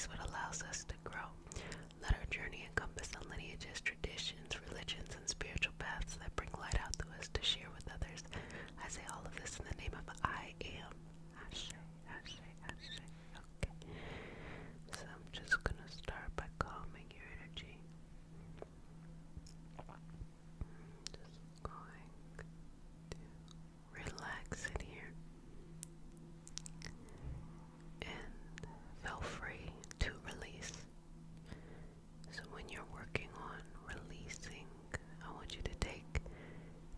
embrace what allows us to grow. Let our journey encompass the lineages, traditions, religions, and spiritual paths that bring light out to us to share with others. I say all of this in the name of I am. Ashe, Ashe, Ashe. Okay. So I'm just gonna start by calming your energy. Just going to relax in here. And feel free to release. So when you're working on releasing, I want you to take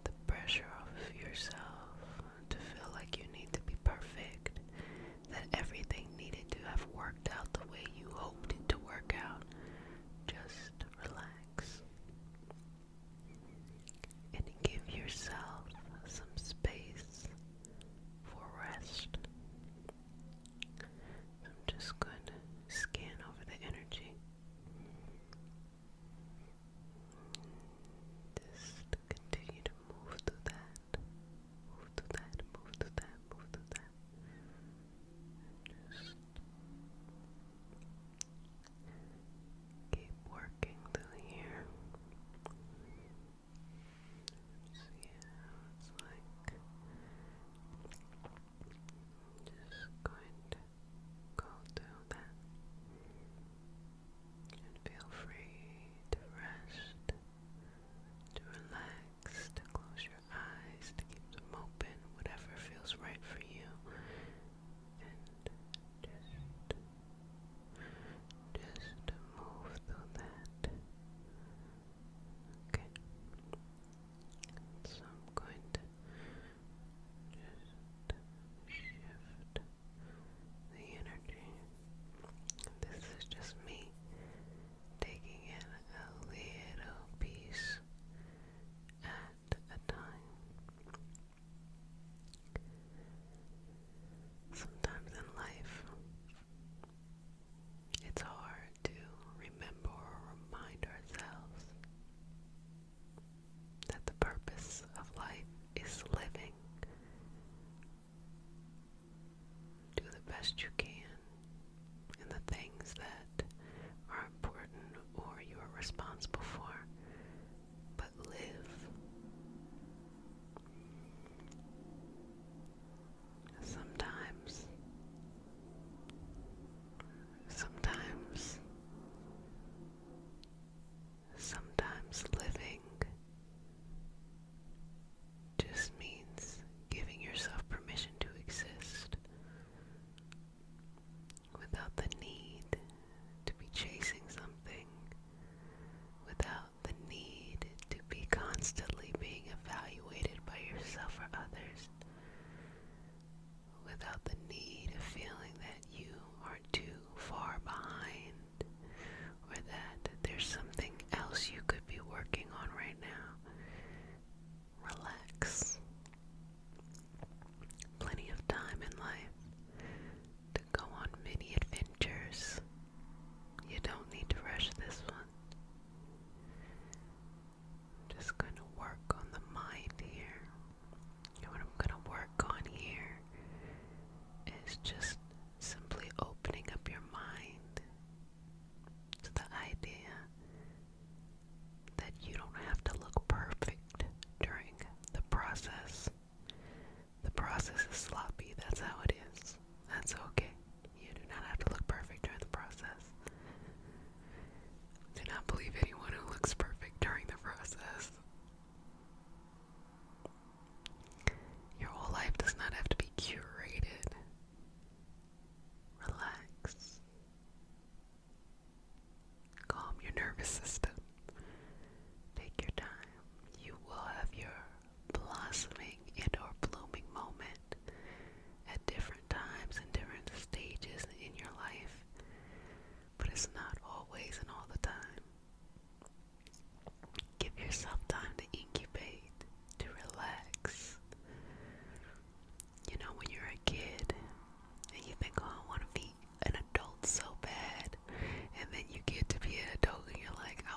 the pressure off of yourself to feel like you need to be perfect, that everything needed to have worked out the way you hoped it to work out. Just relax and give yourself some space for rest. I'm just going to scan over the energy. Just continue to move through that. Move through that, move through that, move through that. Just keep working through here. See how it's like. Just going to go through that. And feel free to rest, to relax, to close your eyes, to keep them open, whatever feels right for you. And just move through that. Okay. So I'm going to just shift the energy. This is just me taking in a little piece at a time. Sometimes in life, it's hard to remember or remind ourselves that the purpose of life is living. Do the best you can in the things that are important or you are responsible for, but live. Sometimes living just means giving yourself permission to exist without the need to be chasing something, without the need to be constantly being evaluated by yourself or others, without the need of feeling that you are too far behind or that there's something else you could be working on right now. Relax. Plenty of time in life to go on many adventures. You don't need to rush this one. I'm just going to work on the mind here. And what I'm going to work on here is just simply opening up your mind to the idea that you don't have to look perfect during the process. The process is sloppy, that's how it is. That's okay. You do not have to look perfect during the process. Do not believe anyone who looks perfect during the process. Your whole life does not have to be curated. Relax. Calm your nervous system. Take your time. You will have your blossoming and or blooming moment at different times and different stages in your life, but it's not always and all the time. Give yourself time to incubate, to relax. You know, when you're a kid and you think, oh, I want to be an adult so bad, and then you get to be an adult and you're like, I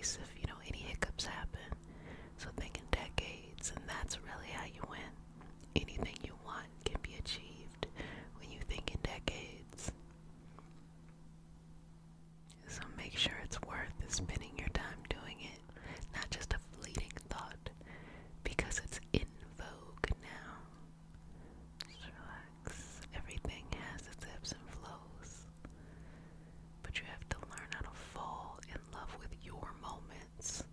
decrease if, any hiccups happen. So think in decades, and that's really how you win. Anything you want can be achieved when you think in decades. So make sure it's worth spending your time doing it, not just a fleeting thought, because it's in vogue now. Just relax. Everything has its ebbs and flows, but you have to learn how to fall in love with your moments,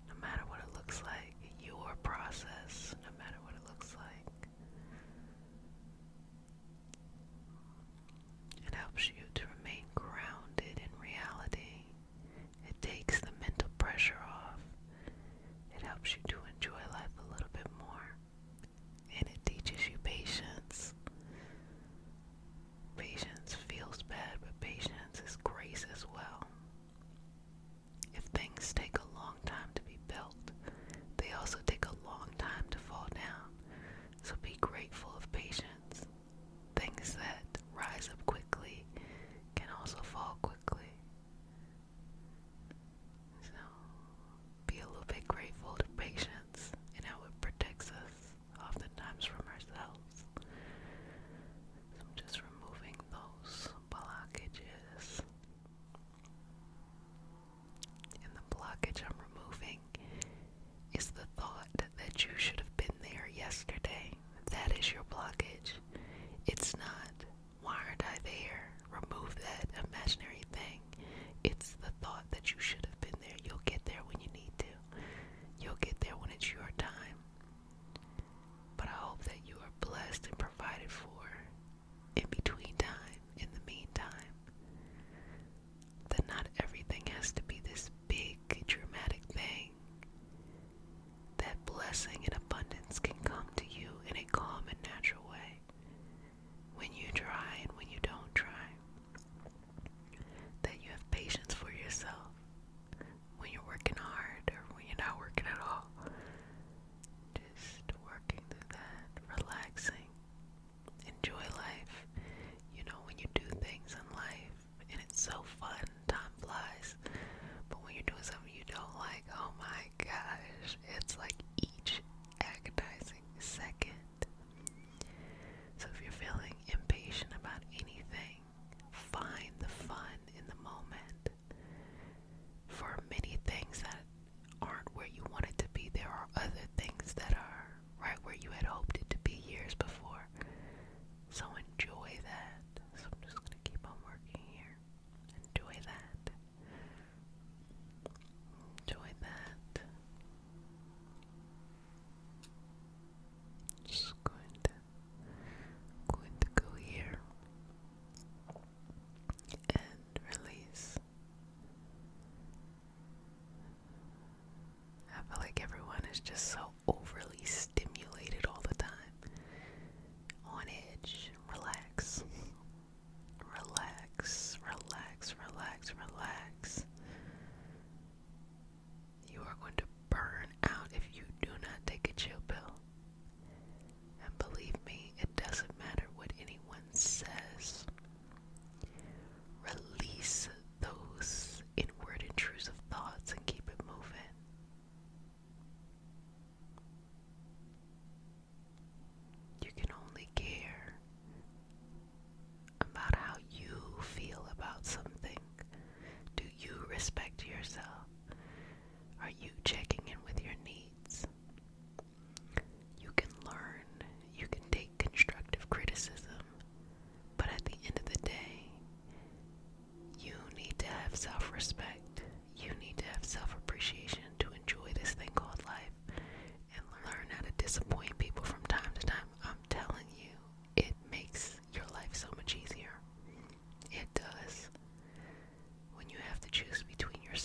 no matter what it looks like, your process, no matter what it looks like. It helps you to remain grounded in reality. It takes the mental pressure off. It helps you to enjoy life a little bit more. And it teaches you patience. Patience feels bad, but patience is grace as well. If things take a long time to be built, they also take a long time to fall down. So be grateful of patience. Things that rise up quickly can also fall quickly. So be a little bit grateful to patience and how it protects us oftentimes from ourselves. So I'm just removing those blockages. And the blockage I'm removing is the thought that you should have been there yesterday. That is your blockage. It's not, why aren't I there? Remove that imaginary thing. It's the thought that you should have been there. You'll get there when you need to. You'll get there when it's your time. But I hope that you are blessed and provided for in between time, in the meantime. That not everything has to be this big, dramatic thing. That blessing and abundance can come to you in a calm and natural way. When you try and when you don't try. That you have patience for yourself. When you're working hard or when you're not working at all. Just working through that. Relaxing. Enjoy life. When you do things in life and it's so fun, time flies. But when you're doing something you don't like, oh my gosh, it's like each agonizing second. So if you're feeling impatient about anything, find the fun in the moment. For many things that aren't where you want it to be, there are other things that are right where you had hoped it to be years before. So enjoy that. So I'm just going to keep on working here. Enjoy that. Enjoy that. Just going to go here and release. I feel like everyone is just so overly stimulated all the time. On edge. Relax. Relax, relax, relax, relax. You are going to burn out if you do not take a chill pill. And believe me, it doesn't matter what anyone says. Release those inward intrusive thoughts and keep it moving. You can only care about how you feel about something. Do you respect yourself? Are you checking in with your needs? You can learn, you can take constructive criticism, but at the end of the day, you need to have self-respect. You need to have self-appreciation to enjoy this thing called life and learn how to disappoint people from time to time. I'm telling you, it makes your life so much easier. It does. When you have to choose between your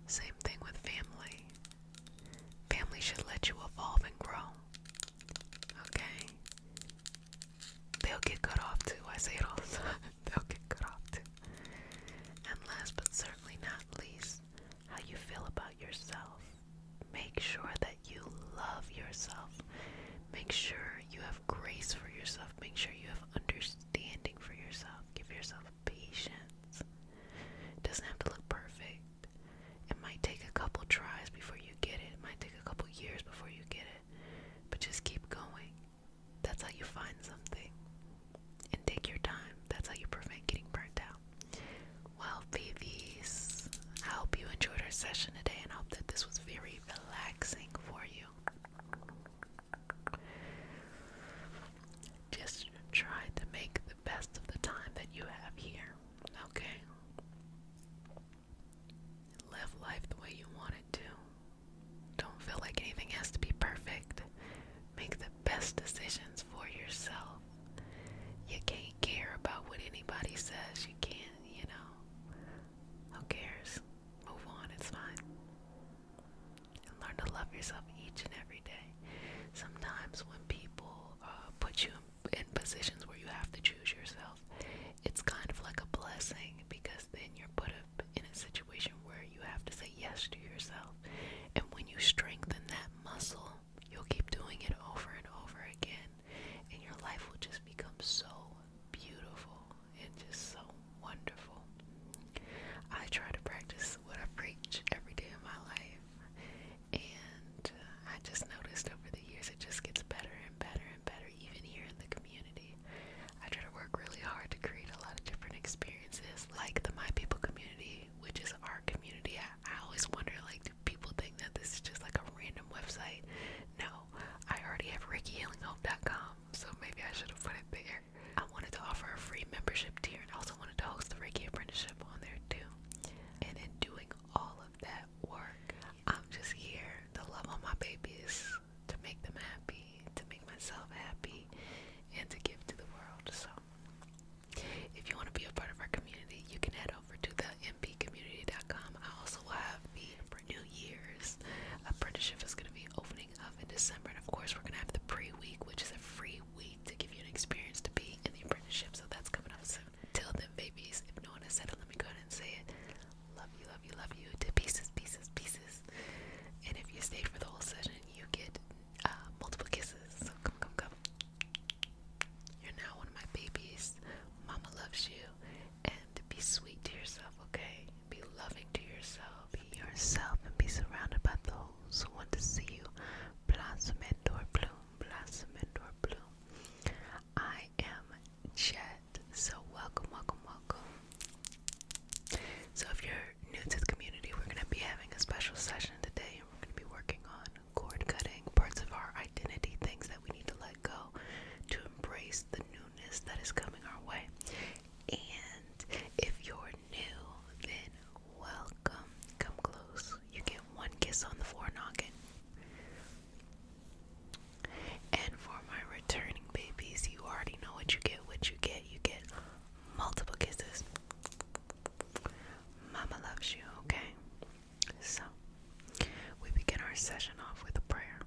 Same thing with family. Family should let you evolve and grow. Okay? They'll get cut off too. I say it all the time. They'll get cut off too. And last but certainly not least, how you feel about yourself. Make sure that you love yourself. Make sure you have grace for yourself. Make sure you have understanding for yourself. Give yourself patience. It doesn't have to look perfect. It might take a couple tries before you get it. It might take a couple years before you get it. But just keep going. That's how you find something. And take your time. That's how you prevent getting burnt out. Well, babies, I hope you enjoyed our session today and hope that this was very relaxing for you. Just try to make the best of the time that you have here, okay? Live life the way you want it to. Don't feel like anything has to be perfect. Make the best decisions for yourself. You can't care about what anybody says. You can't, Who cares? Move on, it's fine. And learn to love yourself each and every day. Sometimes when people put you in positions where you have to choose yourself, it's kind of like a blessing, because then you're put up in a situation where you have to say yes to yourself. And when you strengthen that muscle, you'll keep doing it over and over again, and your life will just become so beautiful and just so wonderful. I try to practice what I preach every day of my life, and I just noticed over the years it just gets better and better and better, even here in the community. I try to work really hard to create a lot of different experiences, like the My People community, which is our community. I always wonder, like, do people think that this is just like a random website? No, I already have ReikiHealingHope.com, so maybe I should have put it there. I wanted to offer a free membership tier, and I also wanted to host the Reiki apprenticeship on there too. And in doing all of that work, I'm just here to love on my babies, to make them happy, to make myself happy, and to give to the world. So if you want to be a part of our community, you can head over to the mpcommunity.com. I also have the New Year's apprenticeship is going to be opening up in December, and of course we're going to have the pre-week, which is a free week to give you an experience to be in the apprenticeship. So that's coming up soon. Till then, babies, if no one has said it, let me go ahead and say it. Love you, love you, love you to pieces, pieces, pieces. And if you stay for the whole session, you get multiple kisses. So come, come, come. You're now one of my babies. Mama loves you. And be sweet to yourself, okay? Be loving to yourself. Be yourself and be surrounded by those who want to see you blossom and/or bloom, blossom and/or bloom. I am Jet. So welcome, welcome, welcome. So if you're new to the community, we're going to be having a special session today, and we're going to be working on cord cutting, parts of our identity, things that we need to let go to embrace the newness that is coming our way. And if you're new, then welcome. Come close. You get one kiss on the forenoggin. And for my returning babies, you already know what you get, what you get. You get multiple kisses. Mama loves you, okay? So, we begin our session off with a prayer.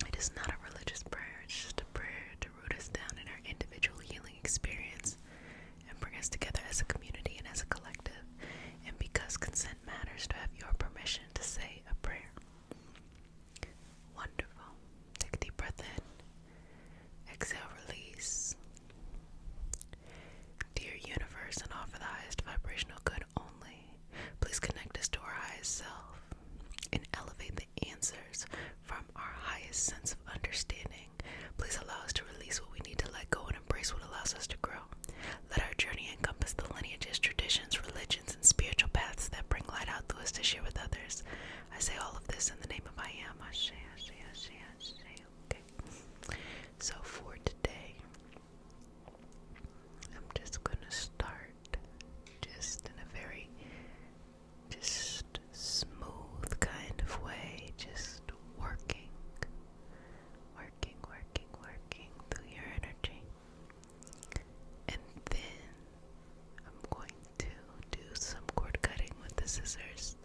It is not a religious prayer, it's just a prayer to root us down in our individual healing experience and bring us together as a community and as a collective. And because consent matters, to have your permission to say a prayer. Wonderful. Take a deep breath in. Exhale, release. Dear universe, and offer the highest vibrational good only, please connect us to our highest self and elevate the answers from our highest sense of understanding. Please allow us to release what we need to let go and embrace what allows us to grow. Let our journey encompass the lineages, traditions, religions, and spiritual paths that bring light out to us to share with others. I say all of this in the name of I Am. Ashe, ashe, ashe, ashe. Okay. So for today, I'm just going to start just in a very smooth kind of way, just working through your energy. And then I'm going to do some cord cutting with the scissors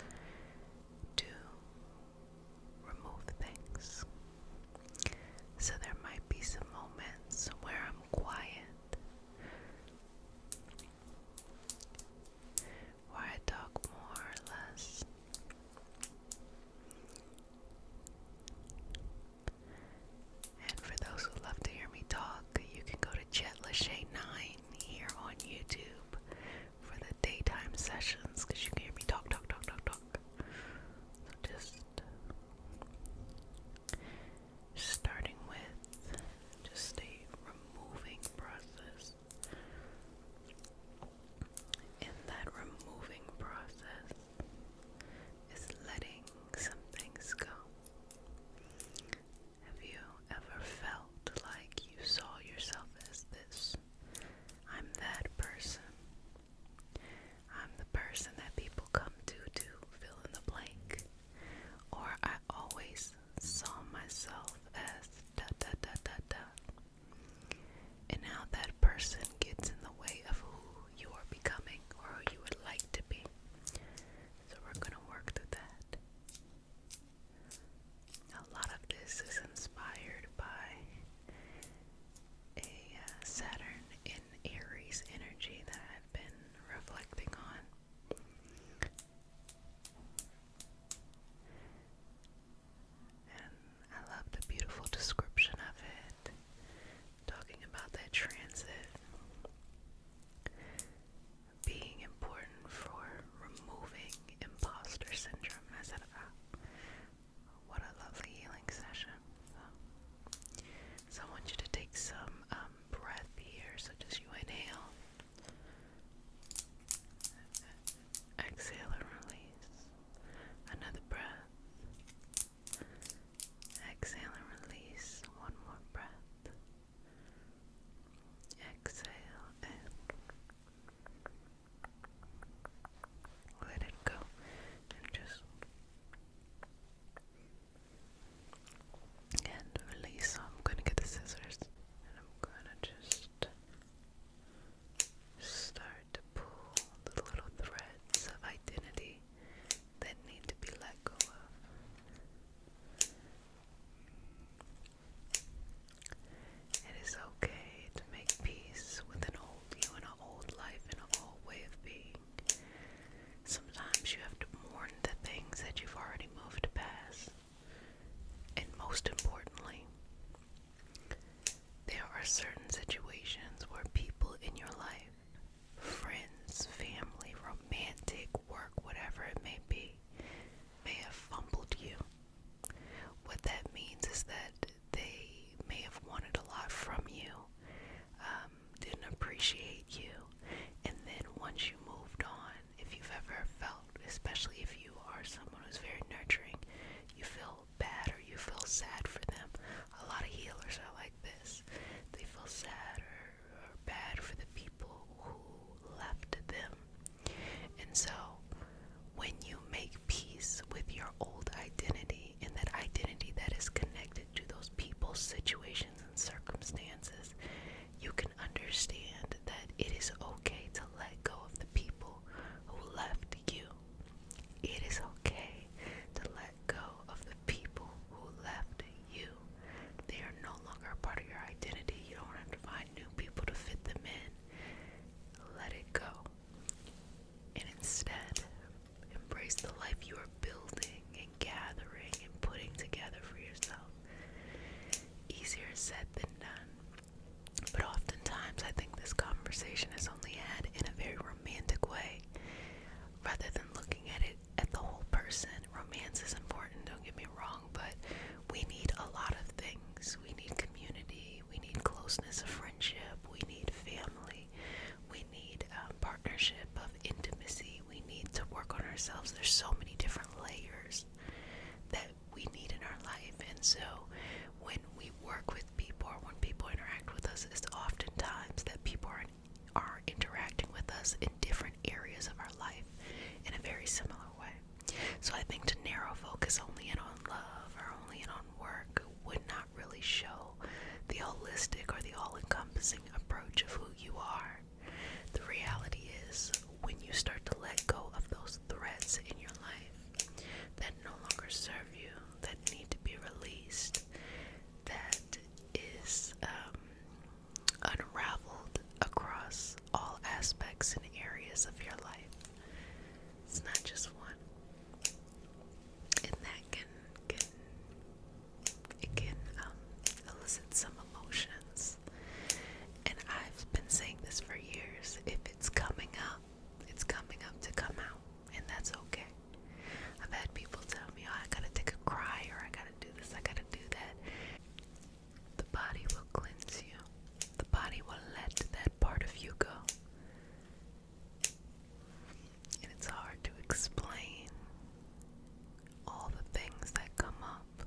easier said than done. But oftentimes I think this conversation is only had in a very romantic way, rather than looking at it at the whole person. Romance is important, don't get me wrong, but we need a lot of things. We need community, we need closeness of friendship, we need family, we need partnership of intimacy, we need to work on ourselves. There's so many different layers that we need in our life, and so when we work with people or when people interact with us, it's oftentimes that people are interacting with us in different areas of our life in a very similar way. So I think to narrow focus only in on love or only in on work would not really show the holistic or the all-encompassing approach of who you are. The reality is, when you start to let go of those threads in your life that no longer serve you, that need to be released, that is unraveled across all aspects and areas of your life. It's not just one. And that can elicit some emotions. And I've been saying this for years. If it's coming up, it's coming up to come out, and that's okay. I've had people tell me, oh, I gotta take a cry, or I gotta do this, I gotta do that. The body will cleanse you. The body will let that part of you go. And it's hard to explain all the things that come up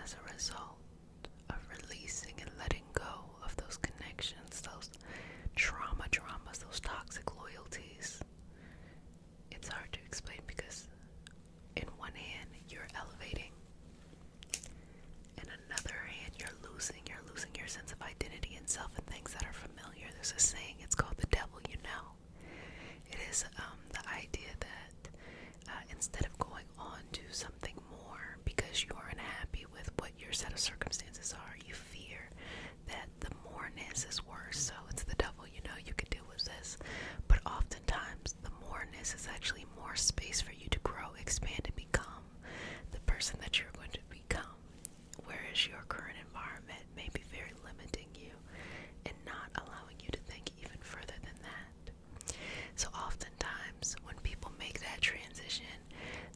as a result of releasing and letting go of those connections, those traumas, those toxic loyalties. It's hard to explain because in one hand you're elevating, in another hand you're losing your sense of identity and self and things that are familiar. There's a saying, it's called the devil you know. It is the idea that instead of going on to something more because you are unhappy with what your set of circumstances are, you fear that the moreness is worse. So it's the devil you know, you could deal with this. But oftentimes the moreness is actually more space for you to grow, expand, and become the person that you're going to become. Whereas your current environment may be very limiting you and not allowing you to think even further than that. So oftentimes when people make that transition,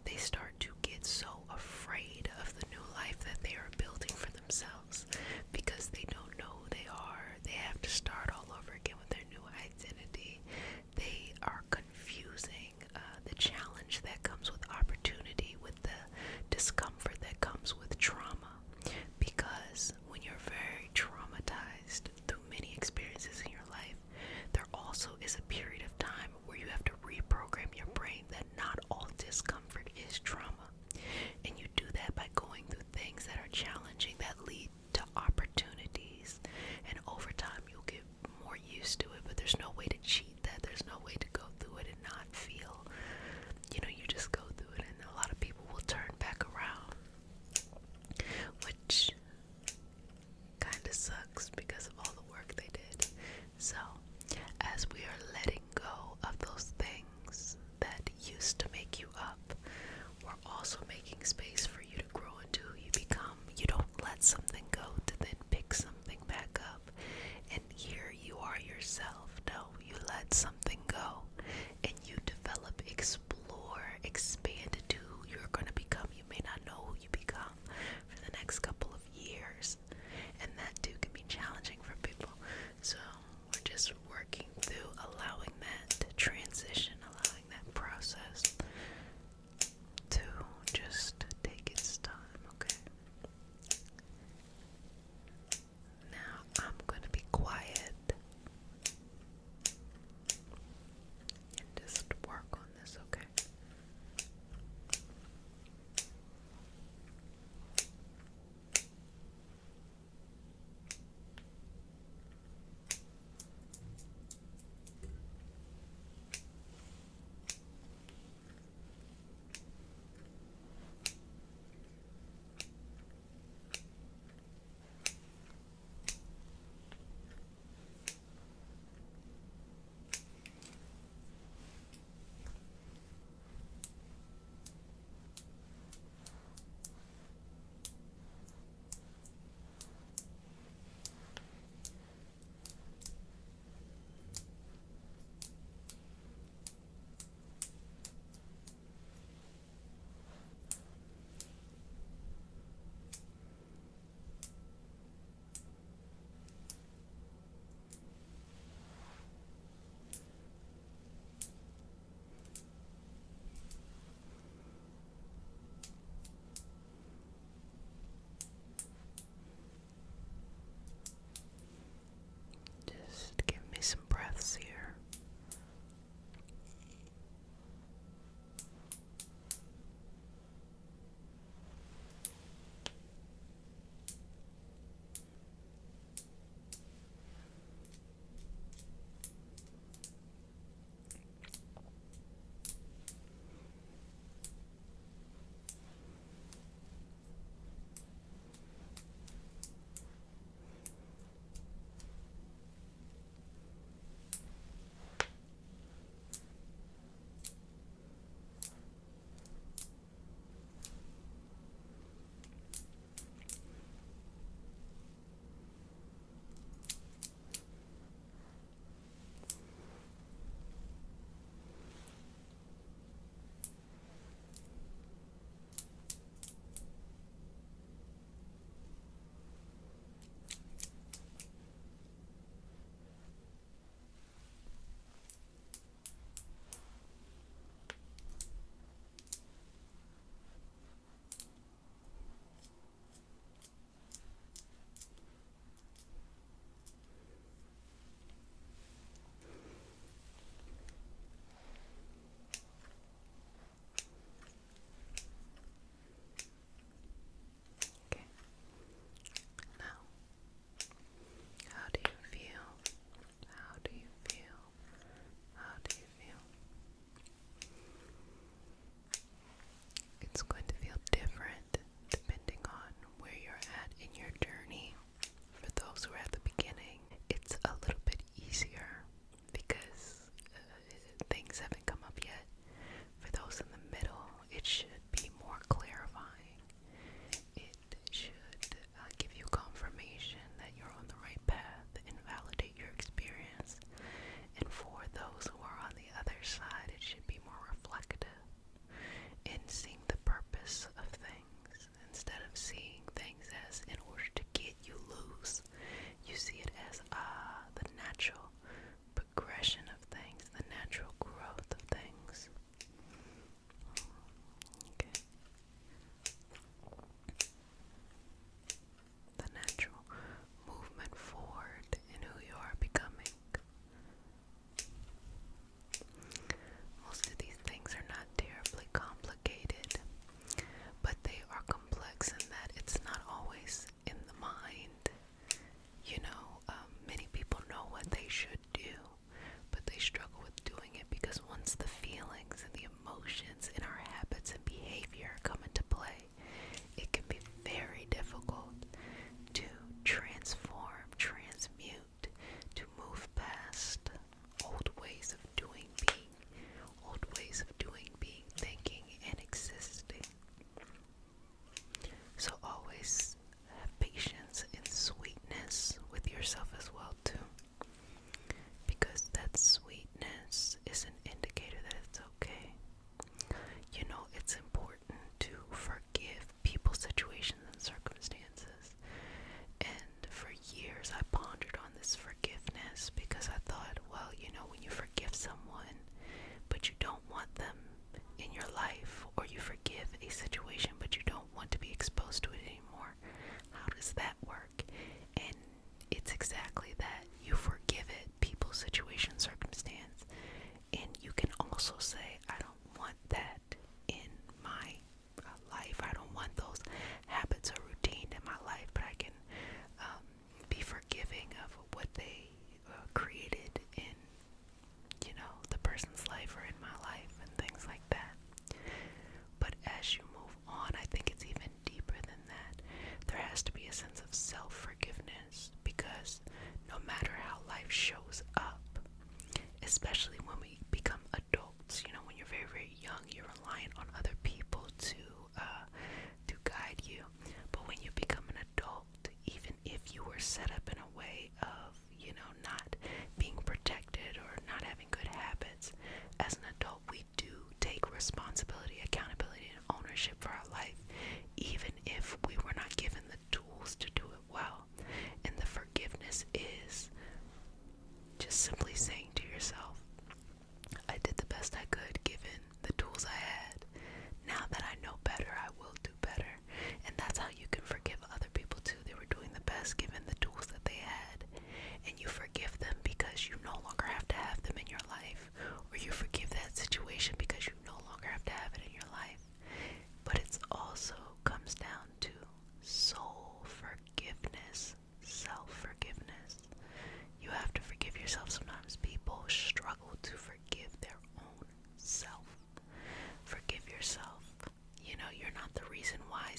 they start to get so afraid of the new life that they are building for themselves because they don't know who they are. They have to start all over again with their new identity. They are confusing the challenge that comes with opportunity with the discomfort that comes with trauma, because when you're very traumatized through many experiences in your life, there also is a period of time where you have to reprogram your brain that not all discomfort is trauma. And you do that by going through things that are challenging, that lead to opportunities. And over time you'll get more used to it, but there's no way to cheat that. There's no way to go through it and not feel, you just go through it, and a lot of people will turn back around, which kind of sucks because of all the work they did. So as we are letting go of those things that used to make you up, we're also making space for you to grow into who you become. You don't let something go to then pick something back up, and here you are yourself. No, you let something go, and you develop, explore, expand into who you're going to become. You may not know who you become for the next couple of years, and that too can be challenging for people. So we're just working through allowing that transition, allowing that process to just take its time, okay?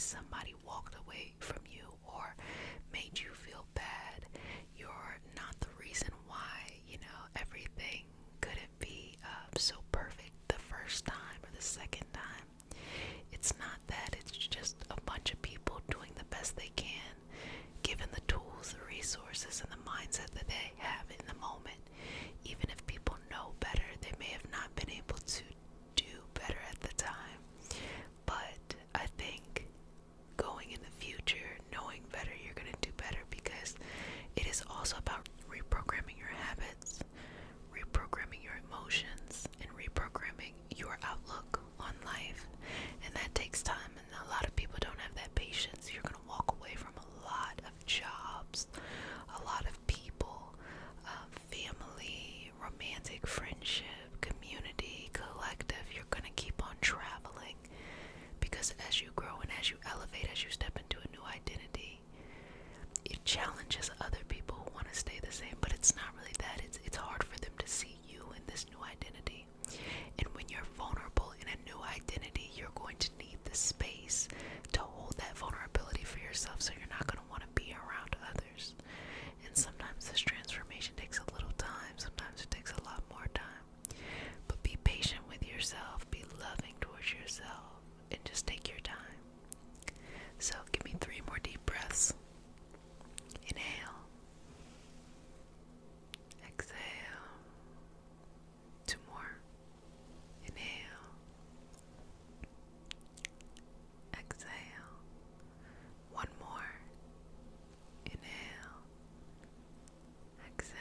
somebody walked away from you or made you feel bad, you're not the reason why, everything couldn't be so perfect the first time or the second time. It's not that, it's just a bunch of people doing the best they can, given the tools, the resources, and the mindset that they have in the moment. Even if people know better, they may have not been able to do better at the time. But I think going in the future, knowing better, you're going to do better, because it is also about reprogramming your habits, reprogramming your emotions, and reprogramming your outlook on life. And that takes time, and a lot of people don't have that patience. You're going to walk away from a lot of jobs, a lot of people, family, romantic friendship, community, collective. You're going to keep on traveling, because as you grow and as you elevate, as you step into a new identity, it challenges other people who want to stay the same. But it's not really that. It's hard for them to see you in this new identity. And when you're vulnerable in a new identity, you're going to need the space to hold that vulnerability for yourself, so you're not going to want to be around others. And sometimes this transformation takes a little time, sometimes it takes a lot more time. But be patient with yourself, be loving towards yourself, and just take your time. So give me 3 more deep breaths. Inhale. Exhale. 2 more. Inhale. Exhale. 1 more. Inhale. Exhale.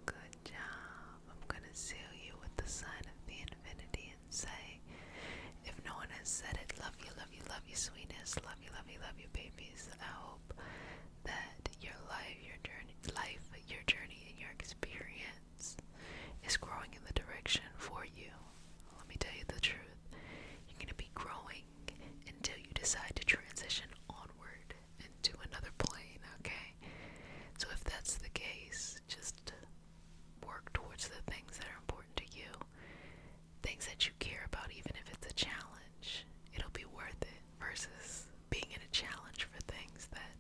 Good job. I'm going to seal you with the sign of the infinity and say, if no one has said it, love you, love you, love you, sweetness, love you, love you, love you, babies. I hope that your journey, and your experience is growing in the direction for you. Let me tell you the truth. You're going to be growing until you decide to transition onward into another plane, okay? So if that's the case, just work towards the things that are important to you, things that you care about, even if it's a challenge. It'll be worth it, versus being in a challenge for things that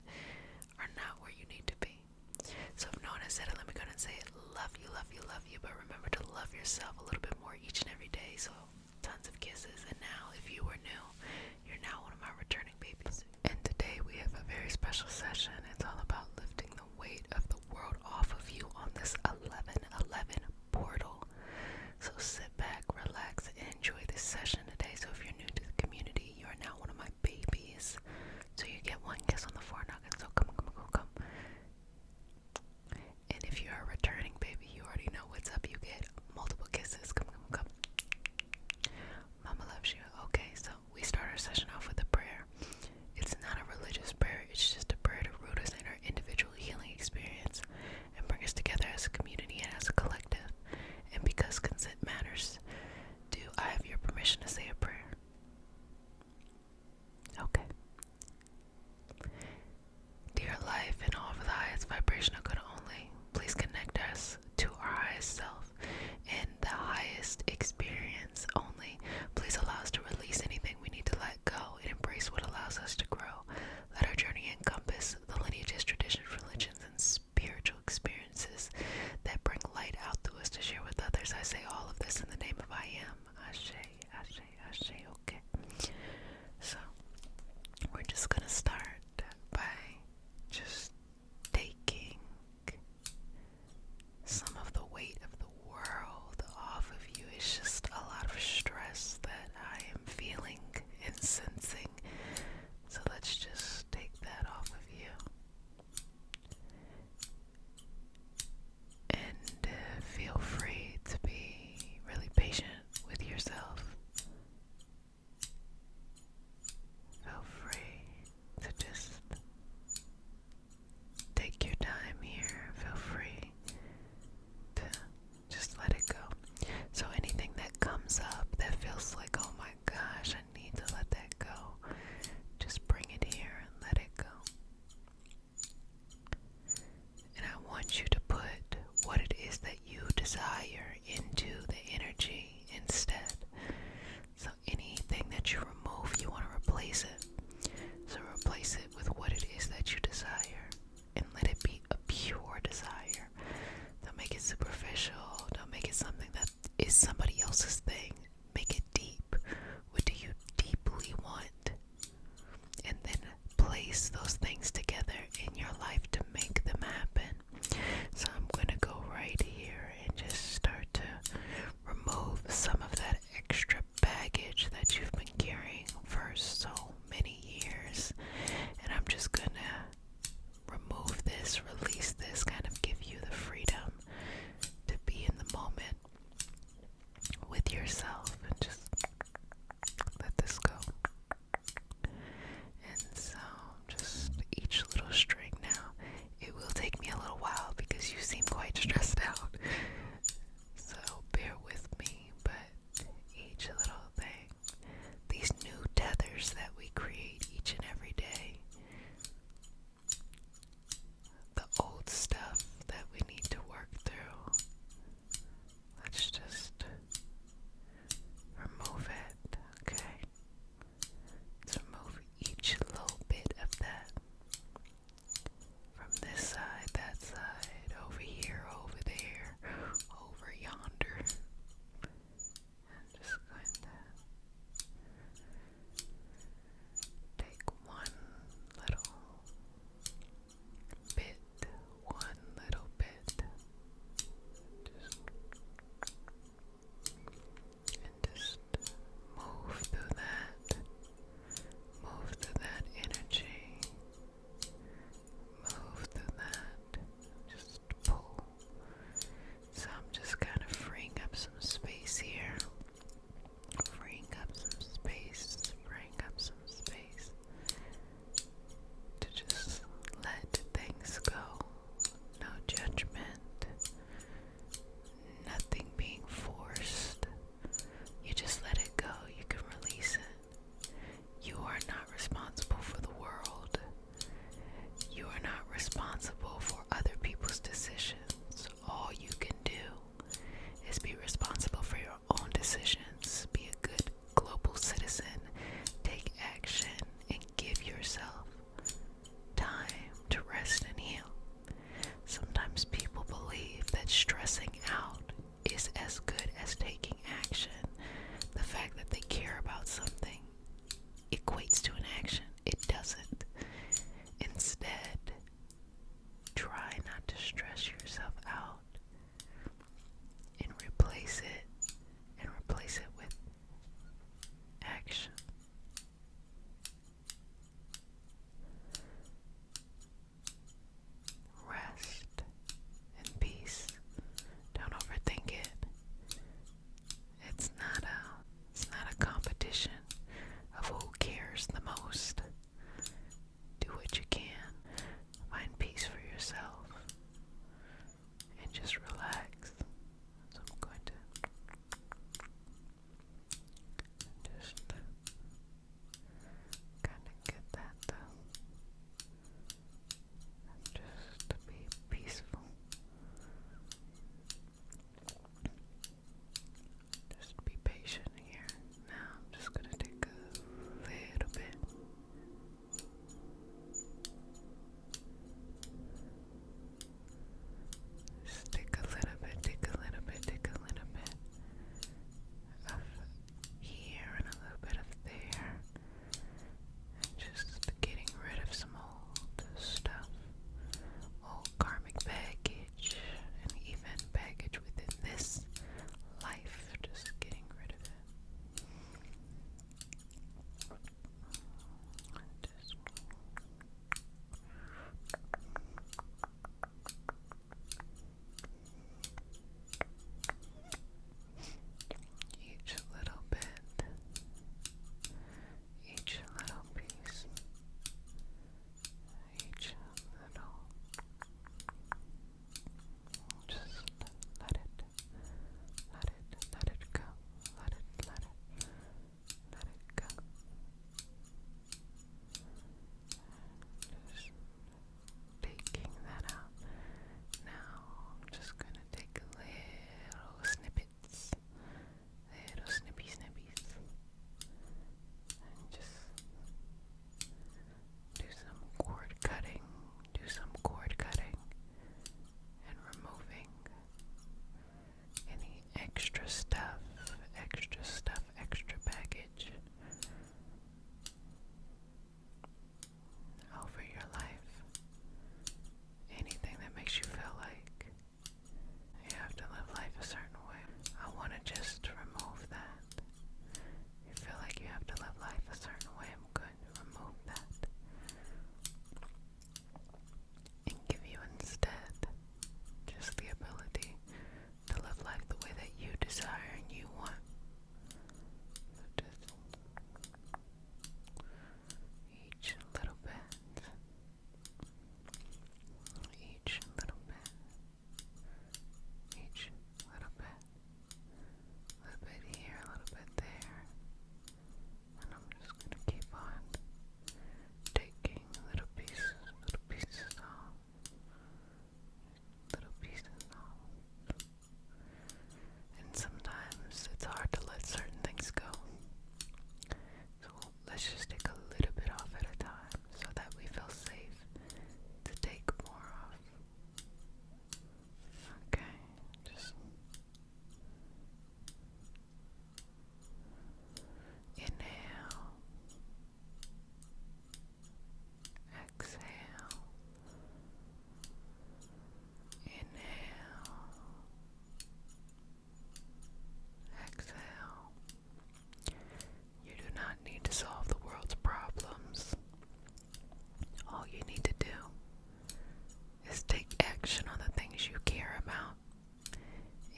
care about,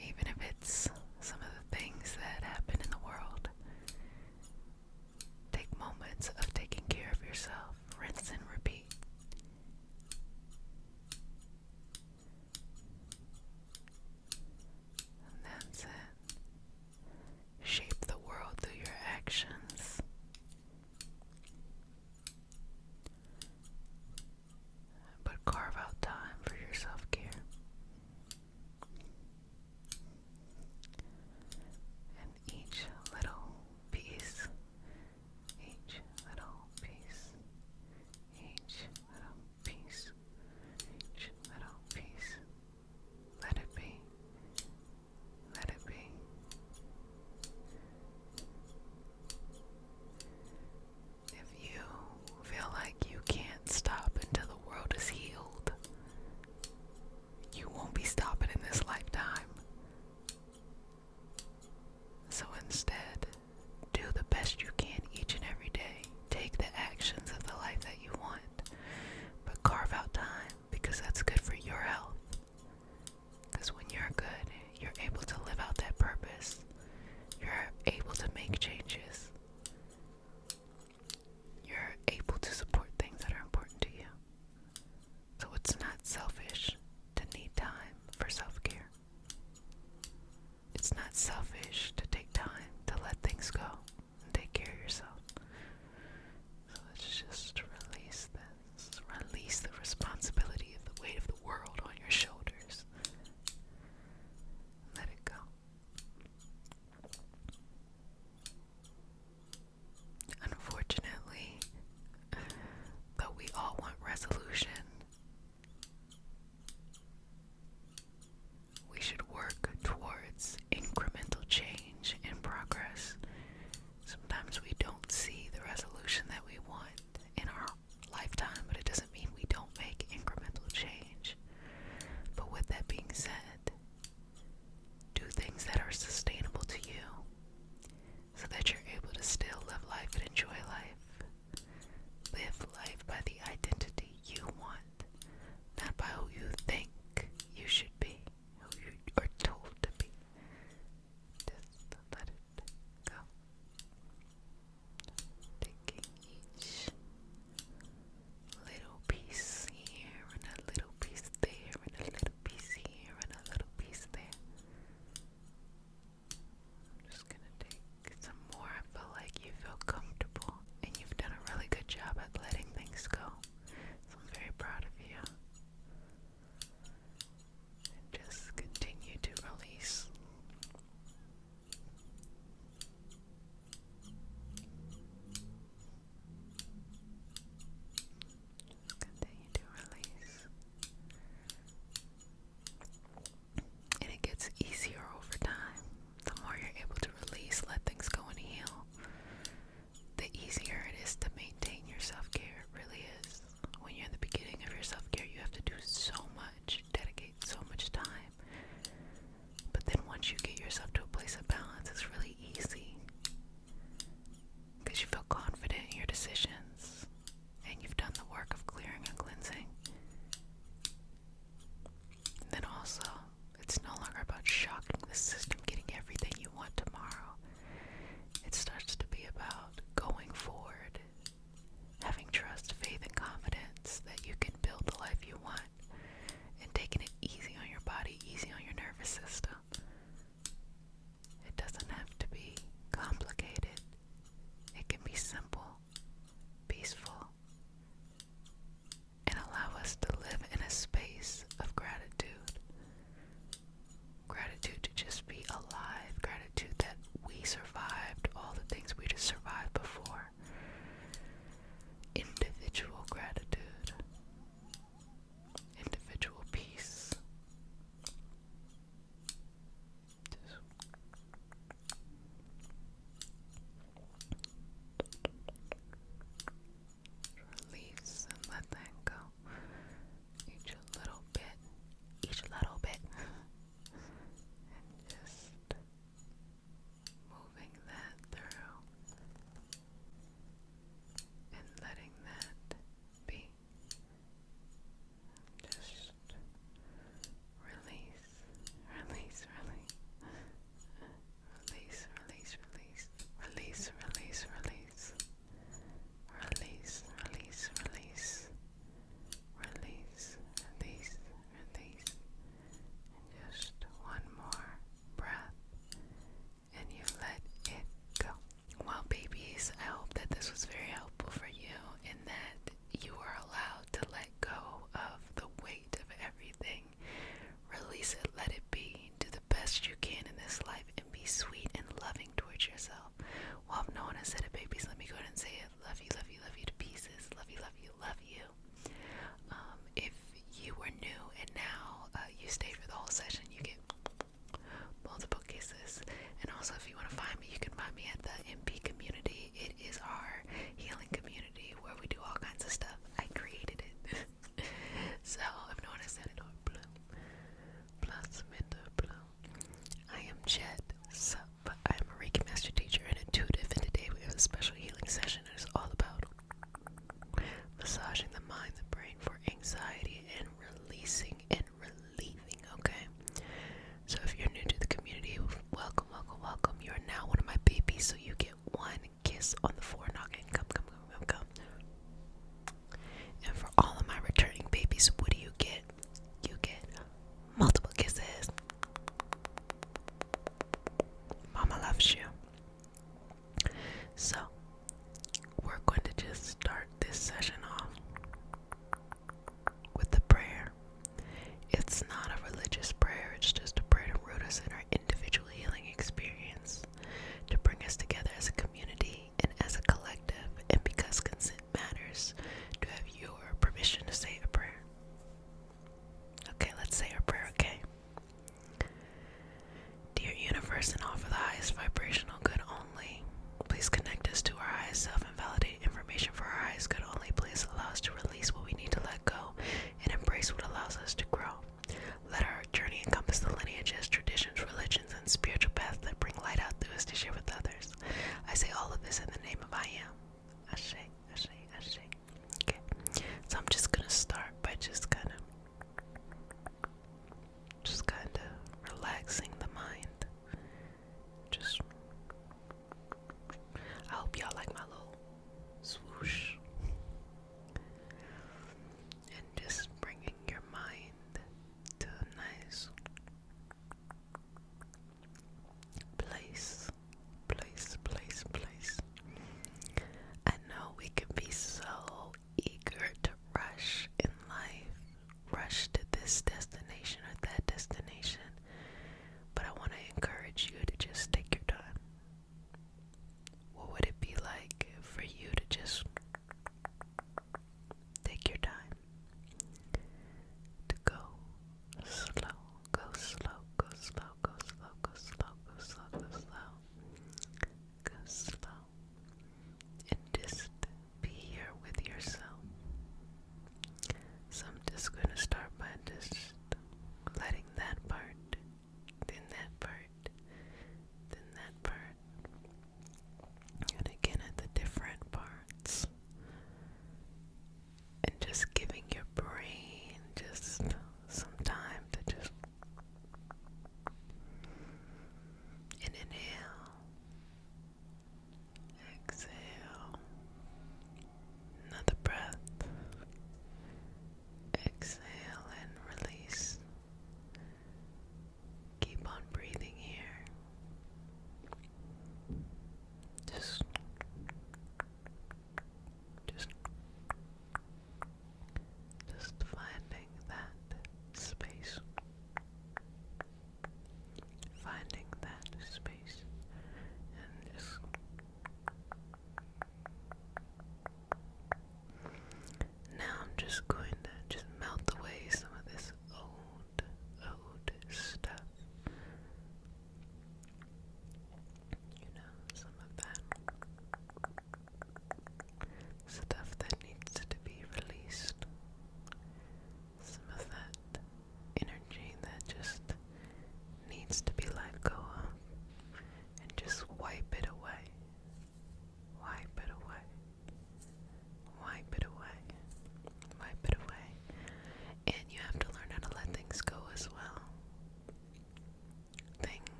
even if it's some of the things that happen in the world. Take moments of taking care of yourself. Rinse and repeat. And that's it. Shape the world through your actions. But carve out time for your self-care.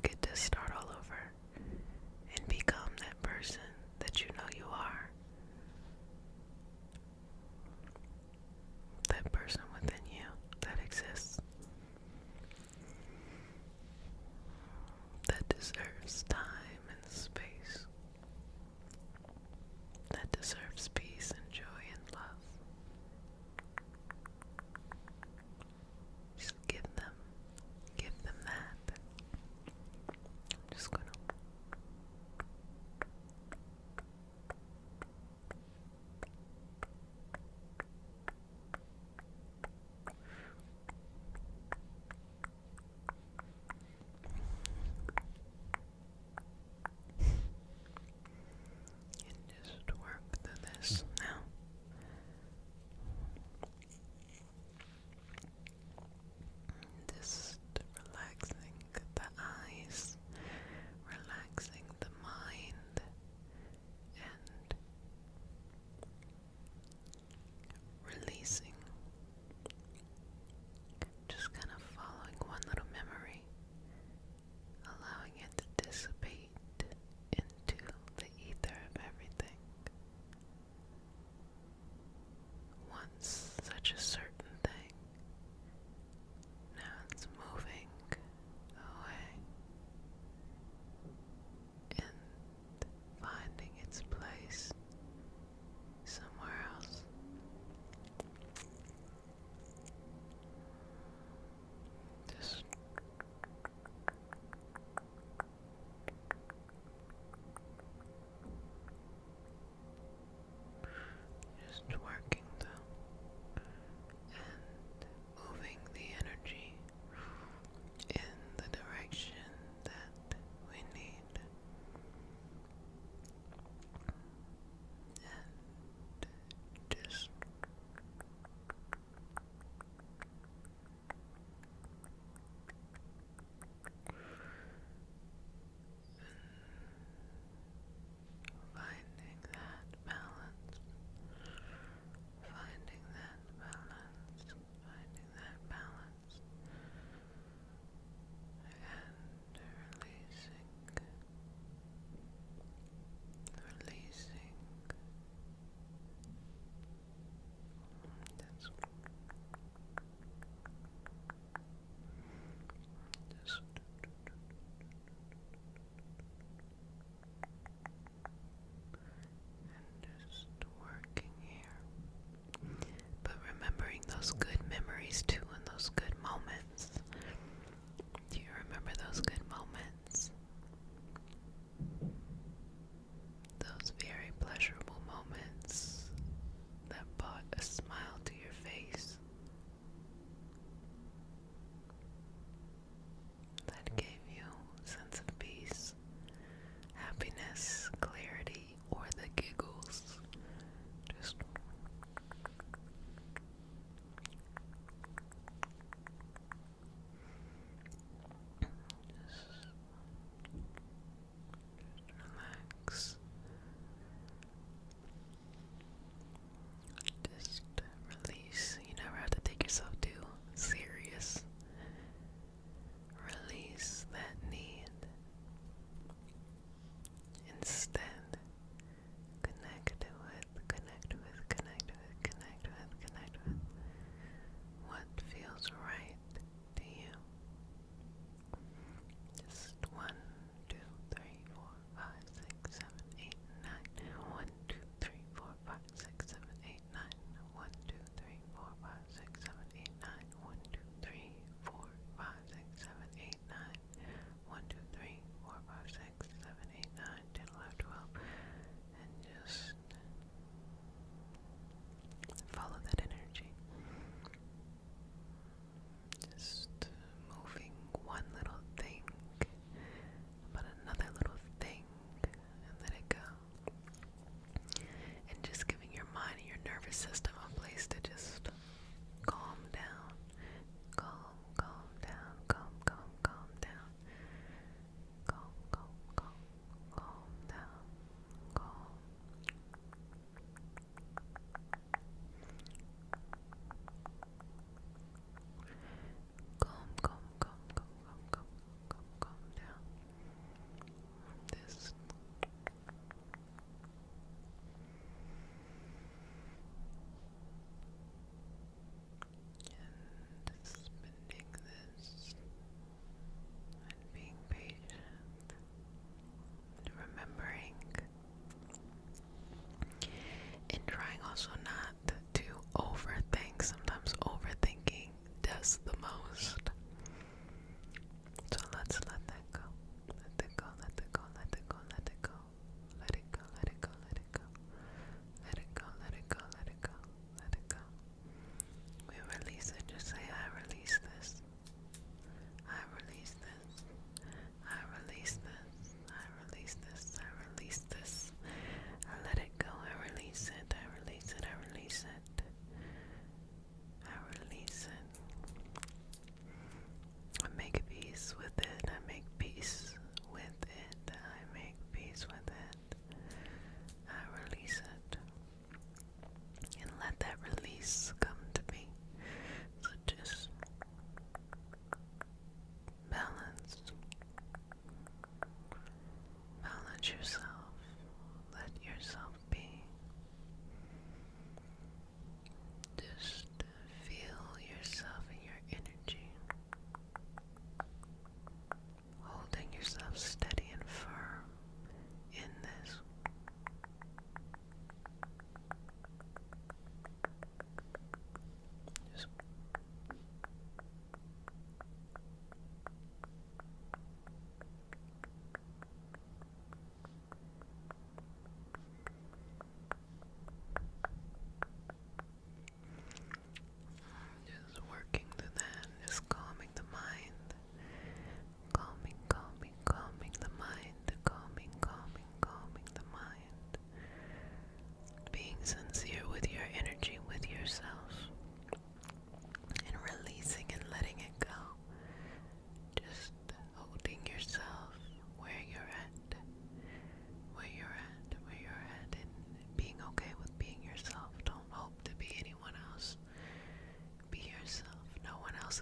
get to start all over and become that person that you know you are. That person within you that exists, that deserves time and space, that deserves peace and joy and love. Just give them that. I'm just gonna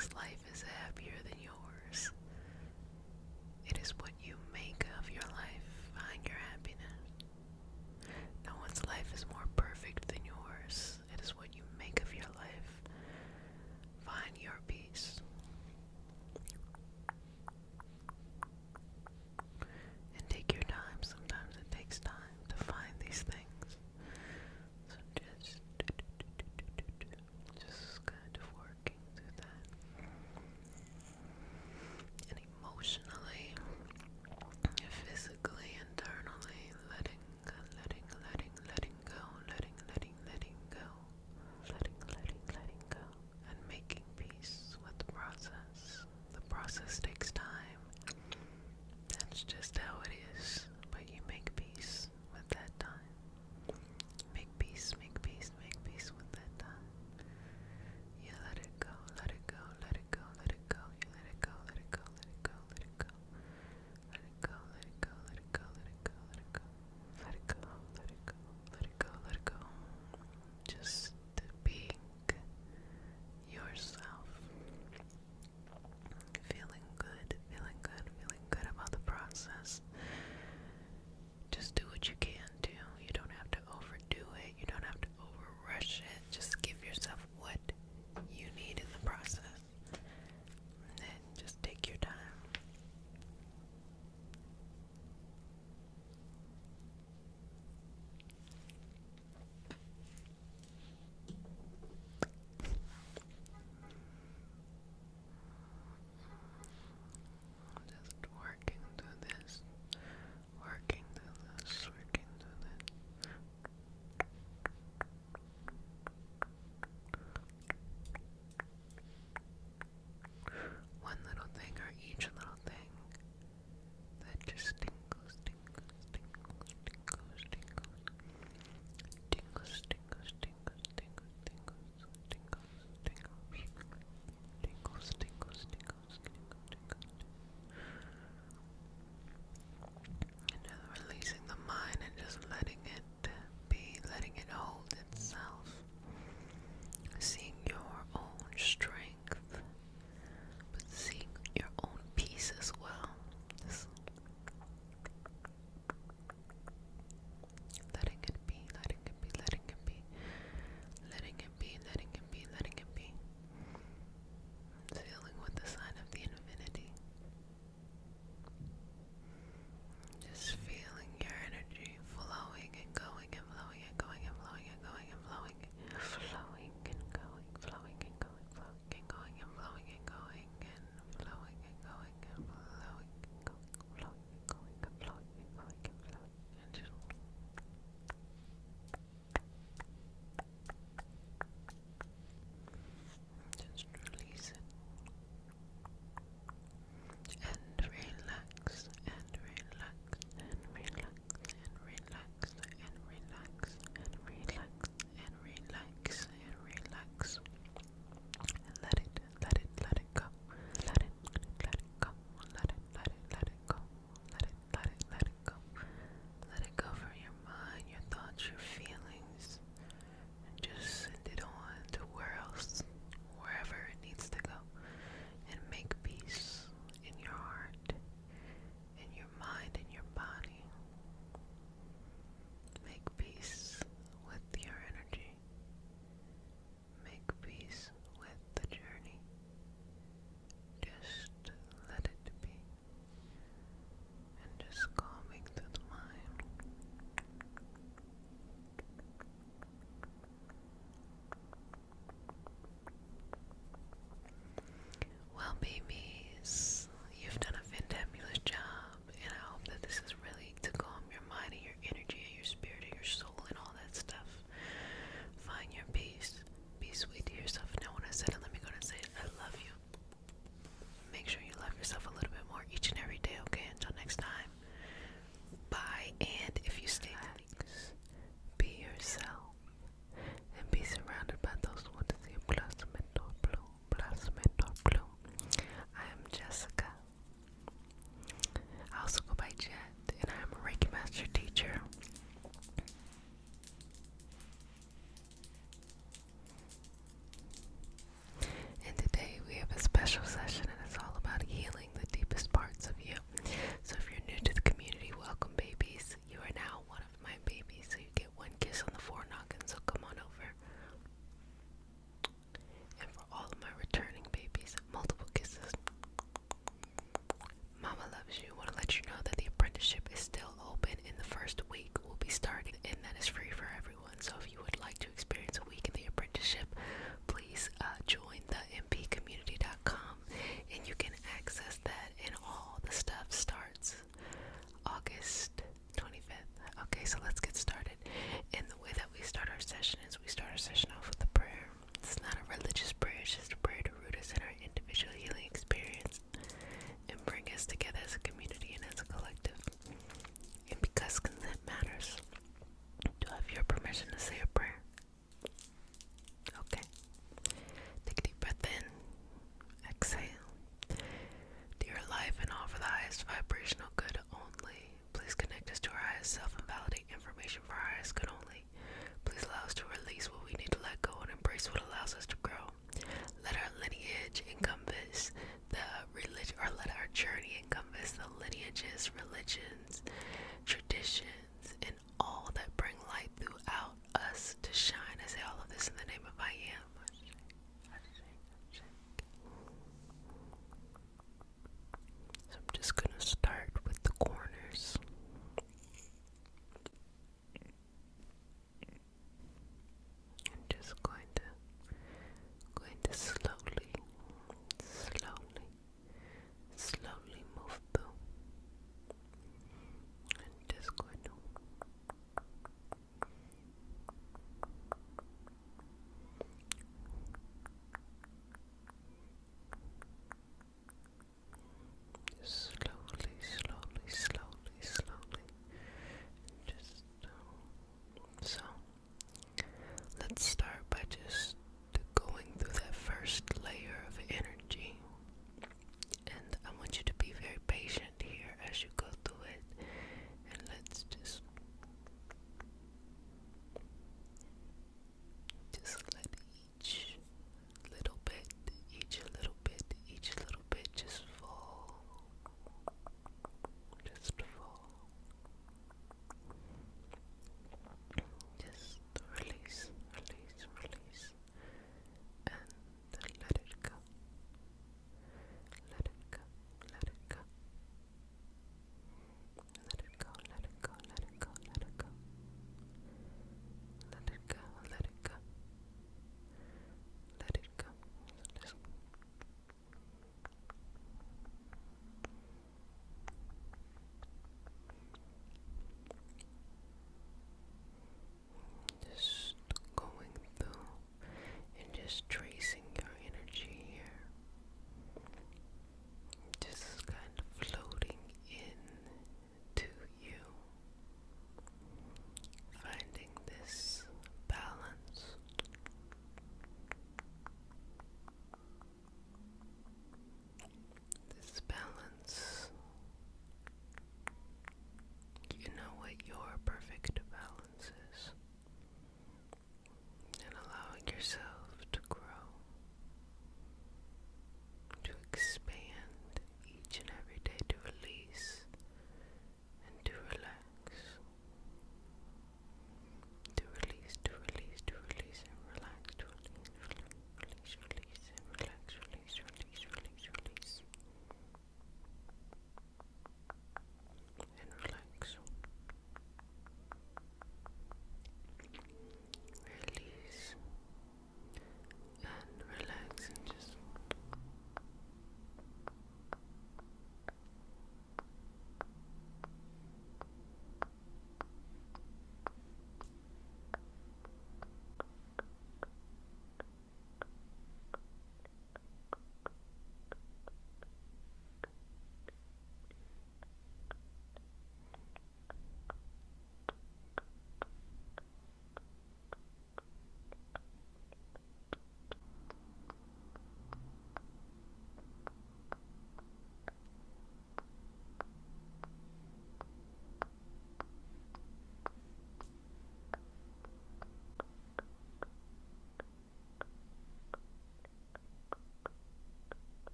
whose life is happier than yours. It is what you make of your life. Find your happiness. No one's life is more perfect than yours. It is what you make of your life. Find your peace. And take your time. Sometimes it takes time to find these things. So just kind of working through that. And emotionally, physically, internally, letting go, letting go, letting go, and making peace with the process. The process takes time. That's just how it is, but you make peace with that time. Make peace with that time. You let it go, let it go, let it go, let it go. You let it go, let it go, let it go, let it go. Let it go, let it go, let it go, let it go, let it go. Let it go, let it go, let it go, let it go. Just being yourself. Feeling good.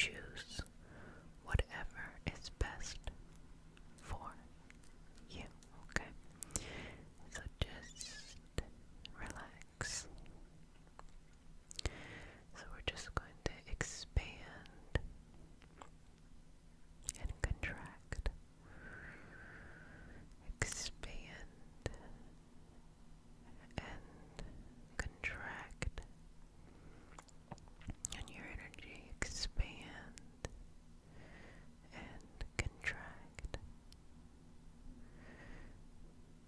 choose whatever is best for you, okay? So just relax. So we're just going to expand and contract. Expand and contract. And your energy expand and contract.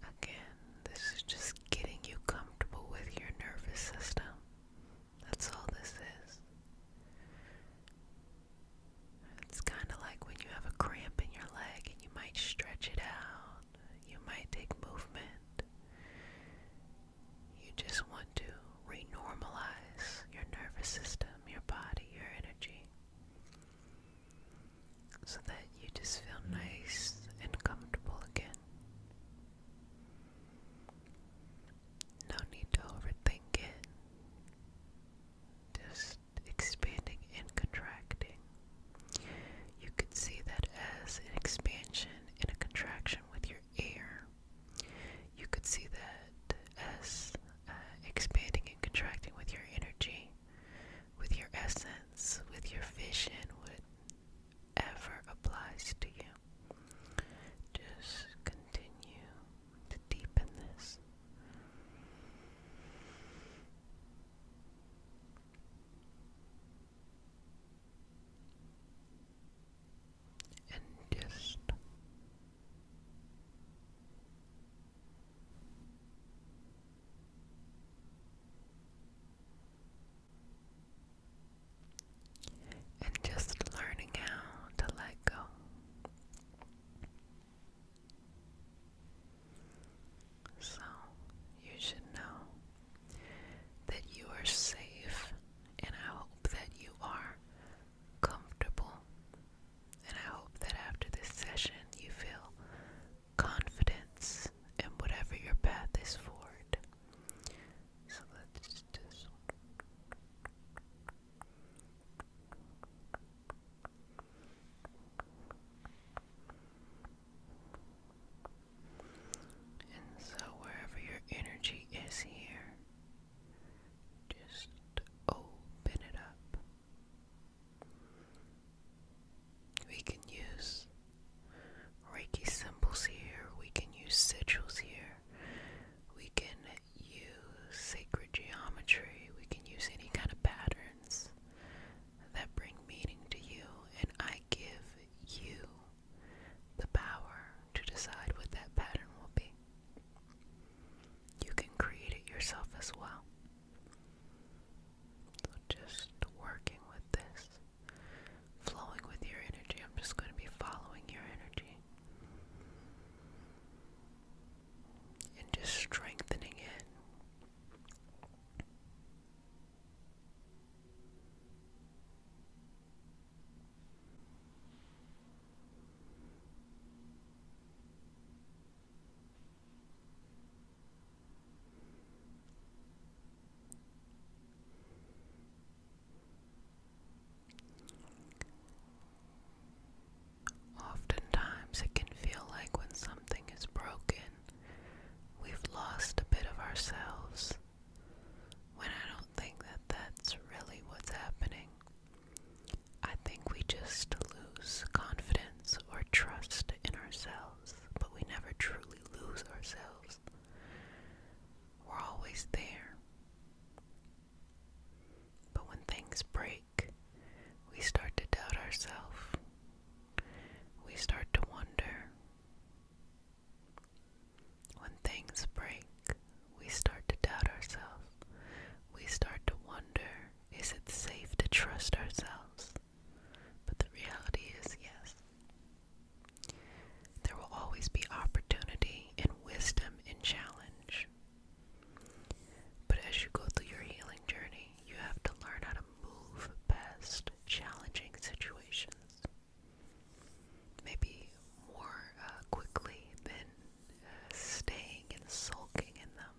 Again, this is just getting you comfortable with your nervous system. That's all this is. It's kind of like when you have a cramp in your leg and you might stretch it out. You might take movement. You just want to renormalize your nervous system, your body, your energy, so that you just feel nice and comfortable again. No need to overthink it. Just expanding and contracting. You could see that as an expansion and a contraction with your air. You could see that as expanding and contracting with your energy, with your essence, with your vision, whatever applies to you. Just continue to deepen this. And just learning how to let go. So you should know that you are safe, and I hope that you are comfortable, and I hope that after this session you feel confidence in whatever your path is forward. So let's just and so wherever your energy is here, just open it up. We can use Reiki symbols here, we can use sigils here, we can use sacred geometry, we can use any kind of patterns that bring meaning to you, and I give you the power to decide what that pattern will be. You can create it yourself as well. So just working with this, flowing with your energy. I'm just going to be following your energy and just strengthening it. Oftentimes it can feel like when something is broken, we've lost a bit of ourselves, when I don't think that that's really what's happening. I think we just lose confidence or trust in ourselves, but we never truly lose ourselves. We're always there. But when things break, we start to doubt ourselves. We start to wonder. When things break, we start to doubt ourselves. We start to wonder, is it safe to trust ourselves? But the reality is yes. There will always be opportunity and wisdom in challenge. But as you go through your healing journey, you have to learn how to move past challenging situations. Maybe more quickly than staying and sulking in them.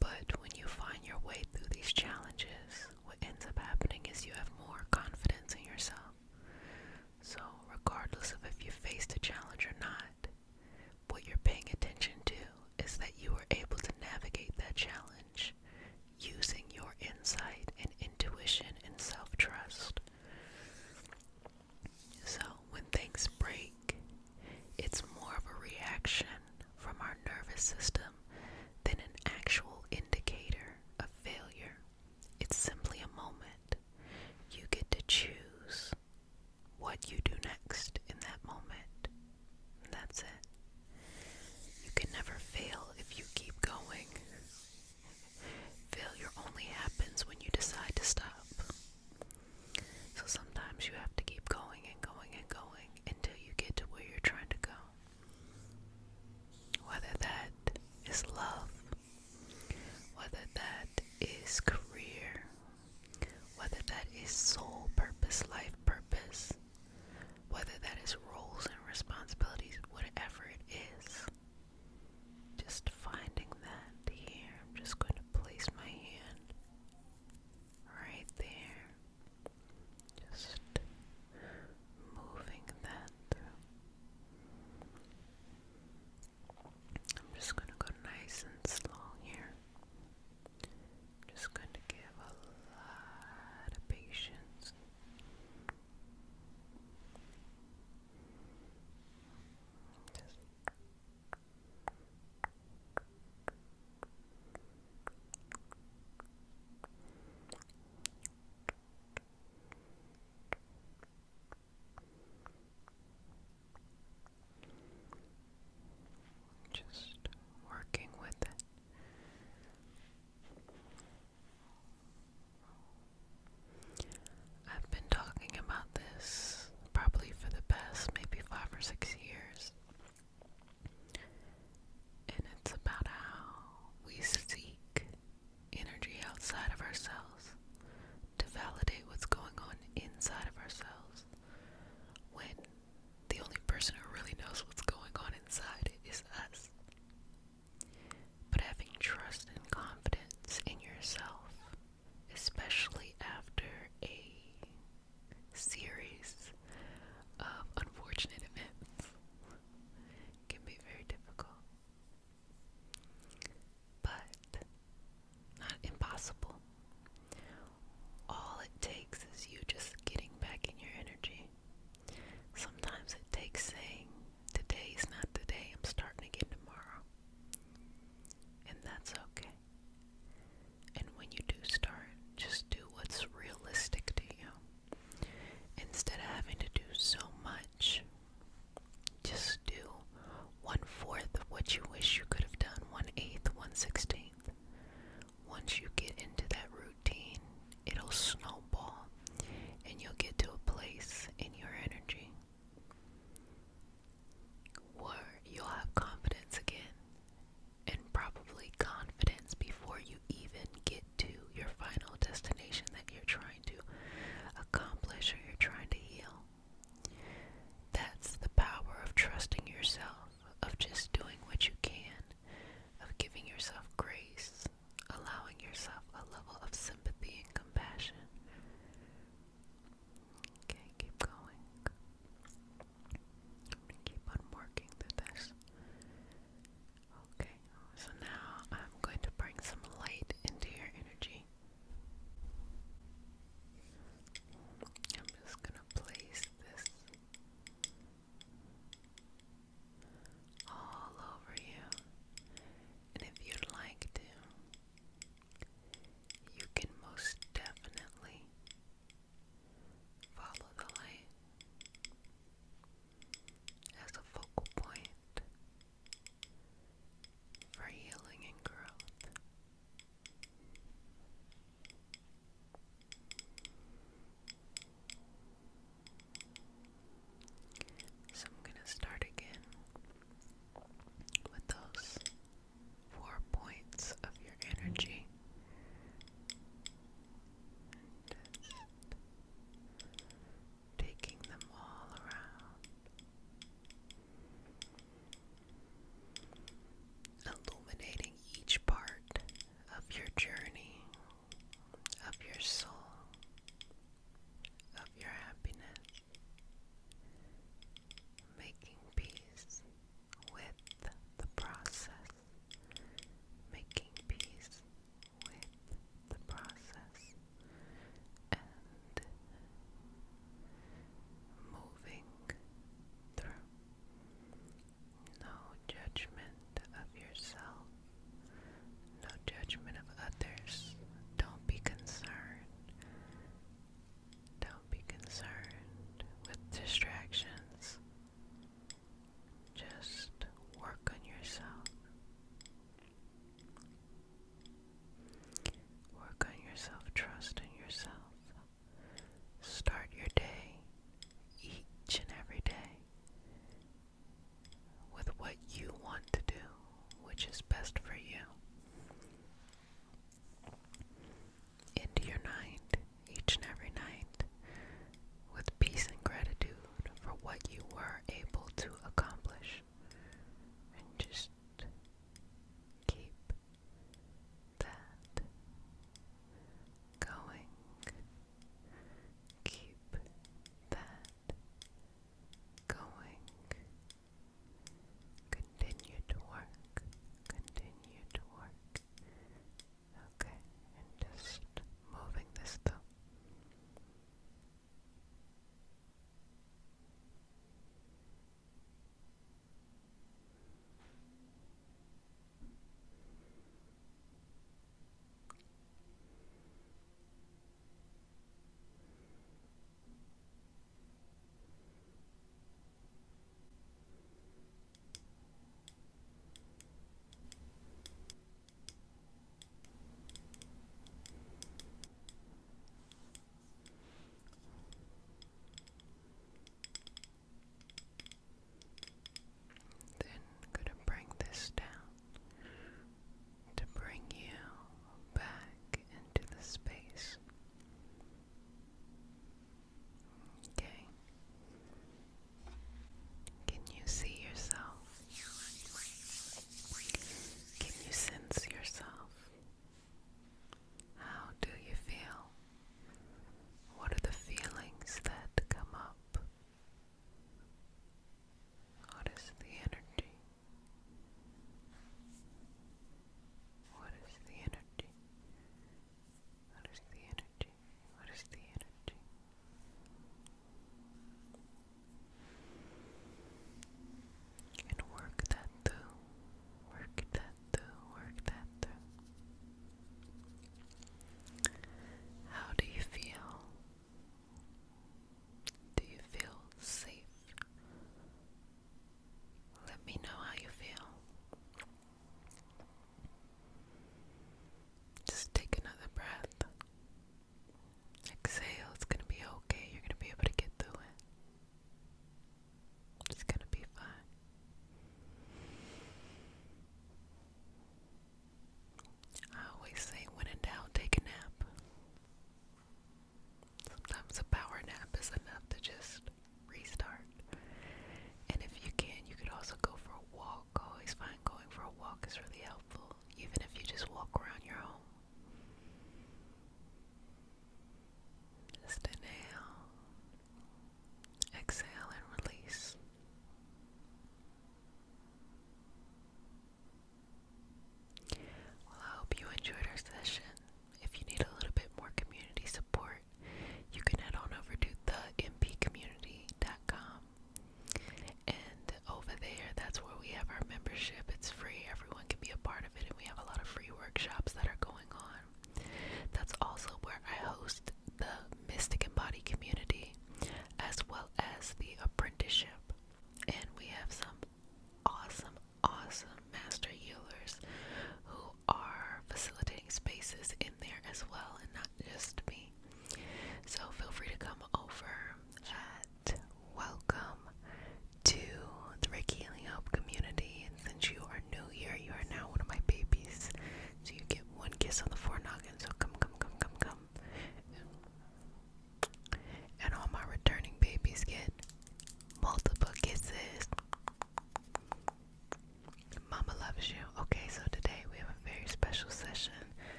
But when you find your way through these challenges, what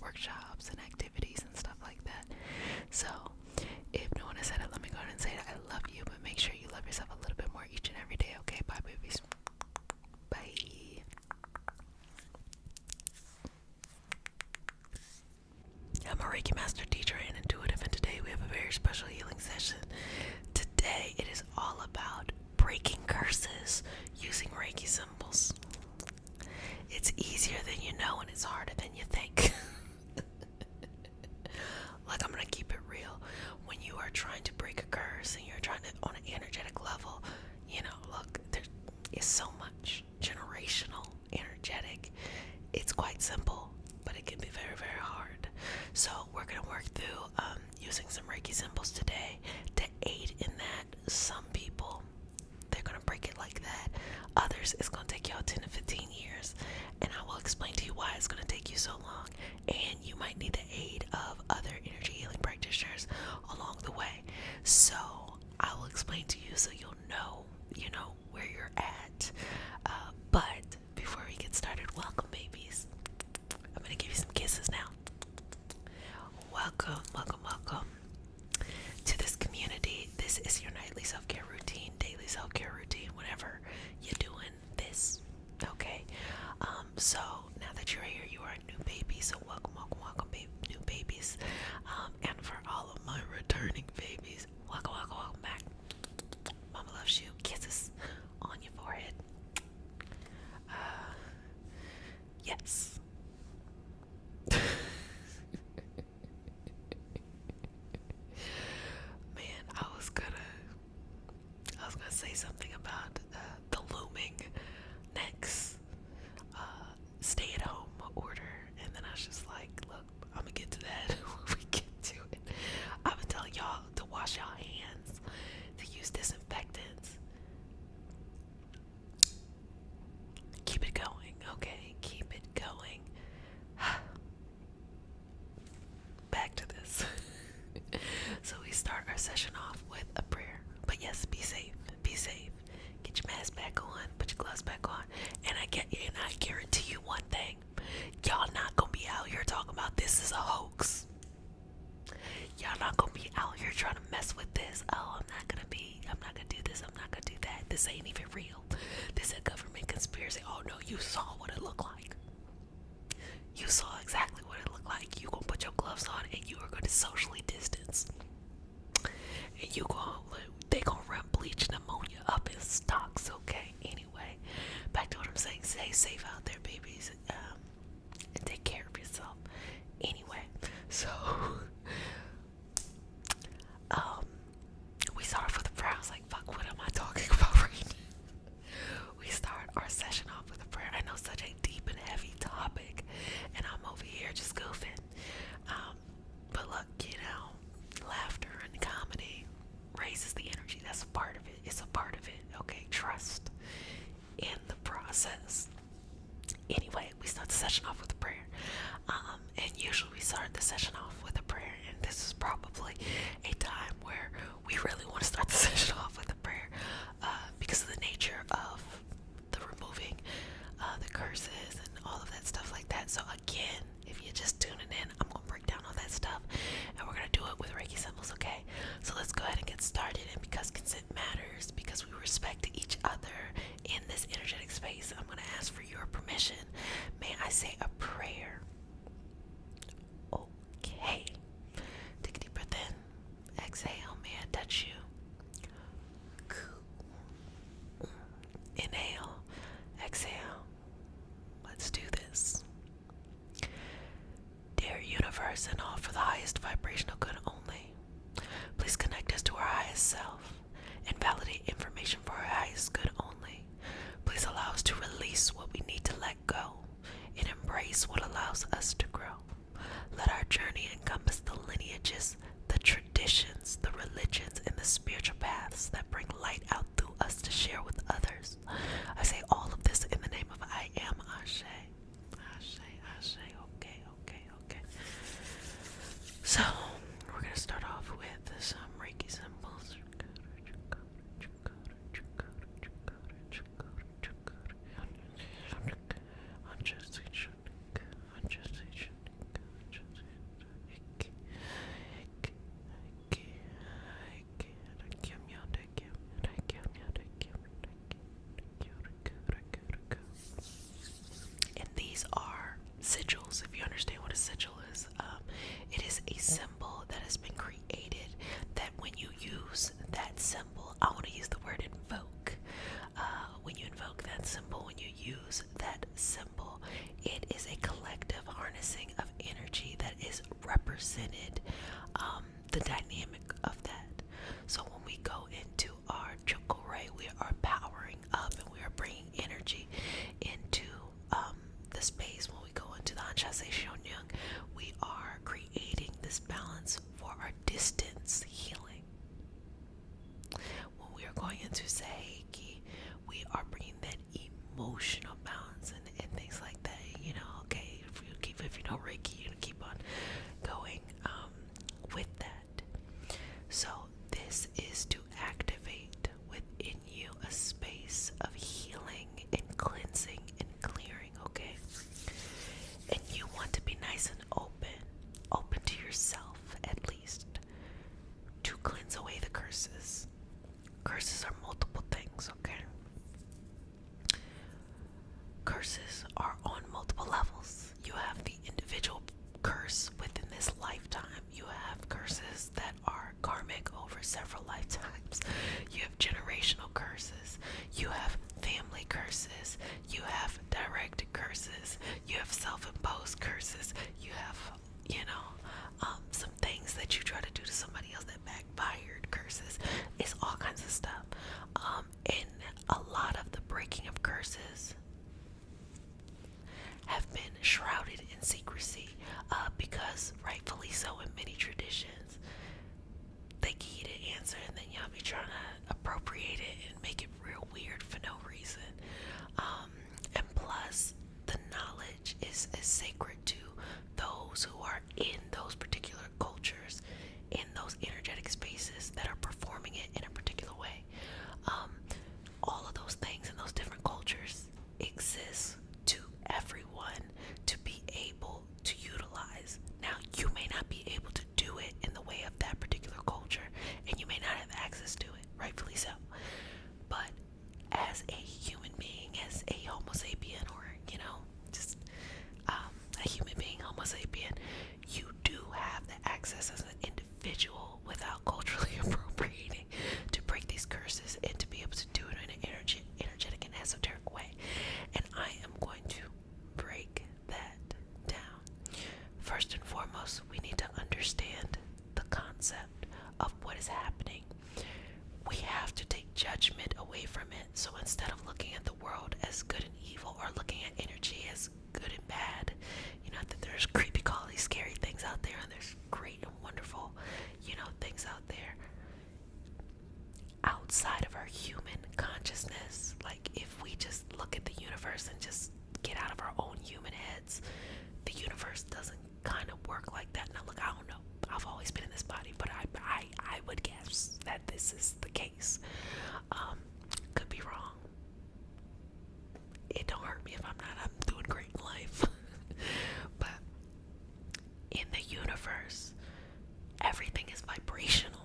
workshops and activities and stuff like that. So if no one has said it, let me go ahead and say it. I love you, but make sure you love yourself a little bit more each and every day, okay? Bye, babies. Bye. I'm a Reiki master teacher and intuitive, and today we have a very special healing session. Today it is all about breaking curses using Reiki symbols. It's easier than you know and it's harder than you think. Like, I'm gonna keep it real. When you are trying to break a curse and you're trying to, on an energetic level, look, there is so much generational, energetic. It's quite simple, but it can be very, very hard. So we're gonna work through using some Reiki symbols today to aid in that. Some people, they're gonna break it like that. Others, it's gonna take y'all 10 to 15 years, and I will explain to you why it's gonna take you so long. And you might need the aid of other energy healing practitioners along the way. So I will explain to you so you'll know, where you're at. But before we get started, welcome, babies. I'm gonna give you some kisses now. Welcome, welcome, welcome to this community. This is your nightly self-care routine, daily self-care routine, whenever you're doing this, okay? So now that you're here, you are a new baby, so welcome, welcome, welcome, new babies. And for all of my returning babies, welcome, welcome, welcome back. Mama loves you. Kisses on your forehead. Yes. Man, I was gonna say something about the looming next stay-at-home order, and then I was just like, look, I'm gonna get to that when we get to it. I've been telling y'all to wash y'all hands, to use disinfectants. Keep it going, okay? Keep it going. Back to this. So we start our session off with a prayer. But yes, be safe. Be safe. Get your mask back on. Put your gloves back on. And I guarantee you one thing. Y'all not gonna be out here talking about this is a hoax. Y'all not gonna be out here trying to mess with this. Oh, I'm not gonna do this. I'm not gonna do that. This ain't even real. This is a government conspiracy. Oh no, you saw what it looked like. You saw exactly what it looked like. You gonna put your gloves on and you are gonna socially distance. And they gonna run bleach and ammonia up in stocks, okay? Anyway, back to what I'm saying. Stay safe out there, babies. And take care of yourself. Anyway, so we start off with a prayer. I was like, fuck, what am I talking about right now? We start our session off with a prayer. I know, such a deep and heavy topic, and I'm over here just goofing. But look, laughter and comedy raises the energy. That's a part of it. It's a part of it, okay? Trust in the process. Anyway, we start the session off with a prayer. And usually we start the session off with a prayer, and this is probably a time where we really want to start the session off with a prayer, because of the nature of the removing the curses and all of that stuff like that. So again, if you're just tuning in, I'm gonna break down all that stuff, and we're gonna do it with Reiki symbols, okay? So let's go ahead and get started. And because consent matters, because we respect each other in this energetic space, I'm gonna ask for your permission. May I say a prayer? Okay. Take a deep breath in. Exhale. May I touch you? Inhale. Exhale. Let's do this. Dear universe and all for the highest vibrational good only, please connect us to our highest self and validate information for our highest good only. Please allow us to release what we need to let go and embrace what allows us to grow. Let our journey encompass the lineages, the traditions, the religions, and the spiritual paths that bring light out through us to share with others. I say all of this in the name of I am Ashe. Ashe, Ashe. Okay. So, we're going to start off with some Reiki symbols. represented the dynamic of that. So when we go into our chakra, we are powering up and we are bringing energy into the space. When we go into the Anshase Shonyang, we are creating this balance for our distance healing. When we are going into Seiki, we are bringing that emotional balance and things like that. You know, okay, if you know Reiki, you keep on going with that. So this is to activate within you a space of healing and cleansing and clearing, okay? And you want to be nice and open to yourself at least, to cleanse away the curses. Curses are multiple things, okay? Curses are on multiple levels. You have the individual curse within this lifetime. You have curses that are karmic over several lifetimes. You have generational curses. You have family curses. You have directed curses. You have self-imposed curses. You have, some things that you try to do to somebody else that backfired curses. It's all kinds of stuff. And a lot of the breaking of curses have been shrouded in secrecy, because rightfully so in many traditions, they give you the answer and then y'all be trying to appropriate it and make it real weird for no reason. And plus, the knowledge is sacred to those who are in those particular cultures, in those energetic spaces that are performing it in a particular way. All of those things in those different cultures exist to everyone to be able to utilize. Now, you may not be able to do it in the way of that particular culture, and you may not have access to it, rightfully so. But as a human being, as a Homo sapien, or just a human being, Homo sapien, you do have the access as an individual without culturally appropriating to break these curses and to be able to do it in an energetic and esoteric way. And I am going to break that down. First and foremost, we need to understand the concept of what is happening. We have to take judgment away from it. So instead of looking at the world as good and evil, or looking at energy as good and bad, that there's creepy, crawly, scary things out there, and there's great and wonderful, things out there outside of our human consciousness. Like, if we just look at the universe and just get out of our own human heads, the universe doesn't kind of work like that. Now, look, I don't know. I've always been in this body, but I would guess that this is the case. Could be wrong. It don't hurt me if I'm not. I'm doing great in life. But in the universe, everything is vibrational.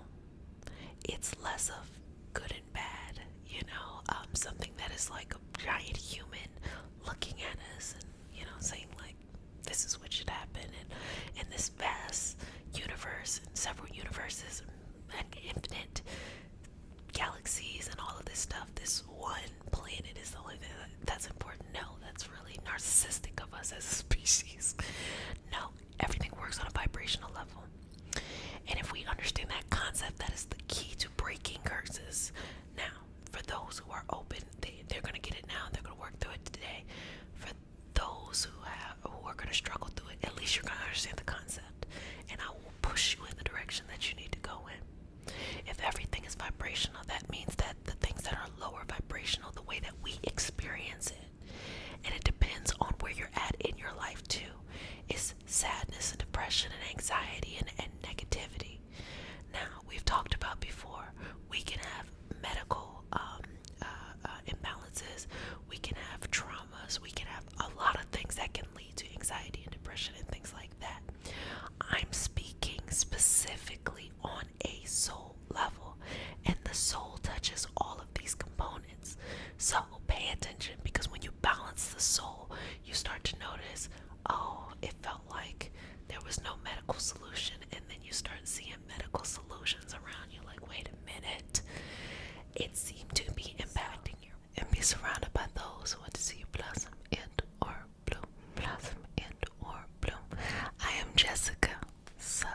It's less of good and bad, something that is like a giant human looking at us and, saying like, this is what should happen. And in this vast universe and several universes and infinite galaxies and all of this stuff, this one planet is the only thing that's important. No, that's really narcissistic of us as a species. No, everything works on a vibrational level. And if we understand that concept, that is the key to breaking curses. Now, for those who are open, they're going to get it now. They're going to work through it today. For those who are going to struggle through it, at least you're going to understand the concept. And I will push you in the direction that you need to go in. If everything is vibrational, that means that the things that are lower vibrational, the way that we experience it, and it depends on where you're at in your life too, is sadness and depression and anxiety and negativity. Now, we've talked about before, we can have medical imbalances, we can have traumas, we can have a lot of things that can lead to anxiety and depression and things like that. I'm speaking specifically on a soul level, and the soul touches all of these components. So pay attention, because when you balance the soul, you start to notice, oh, it felt like there was no medical solution, and then you start seeing medical solutions around you. Like, wait a minute, it seemed to be impacting you. And be surrounded by those who want to see you blossom and or bloom, blossom and or bloom. I am Jessica, so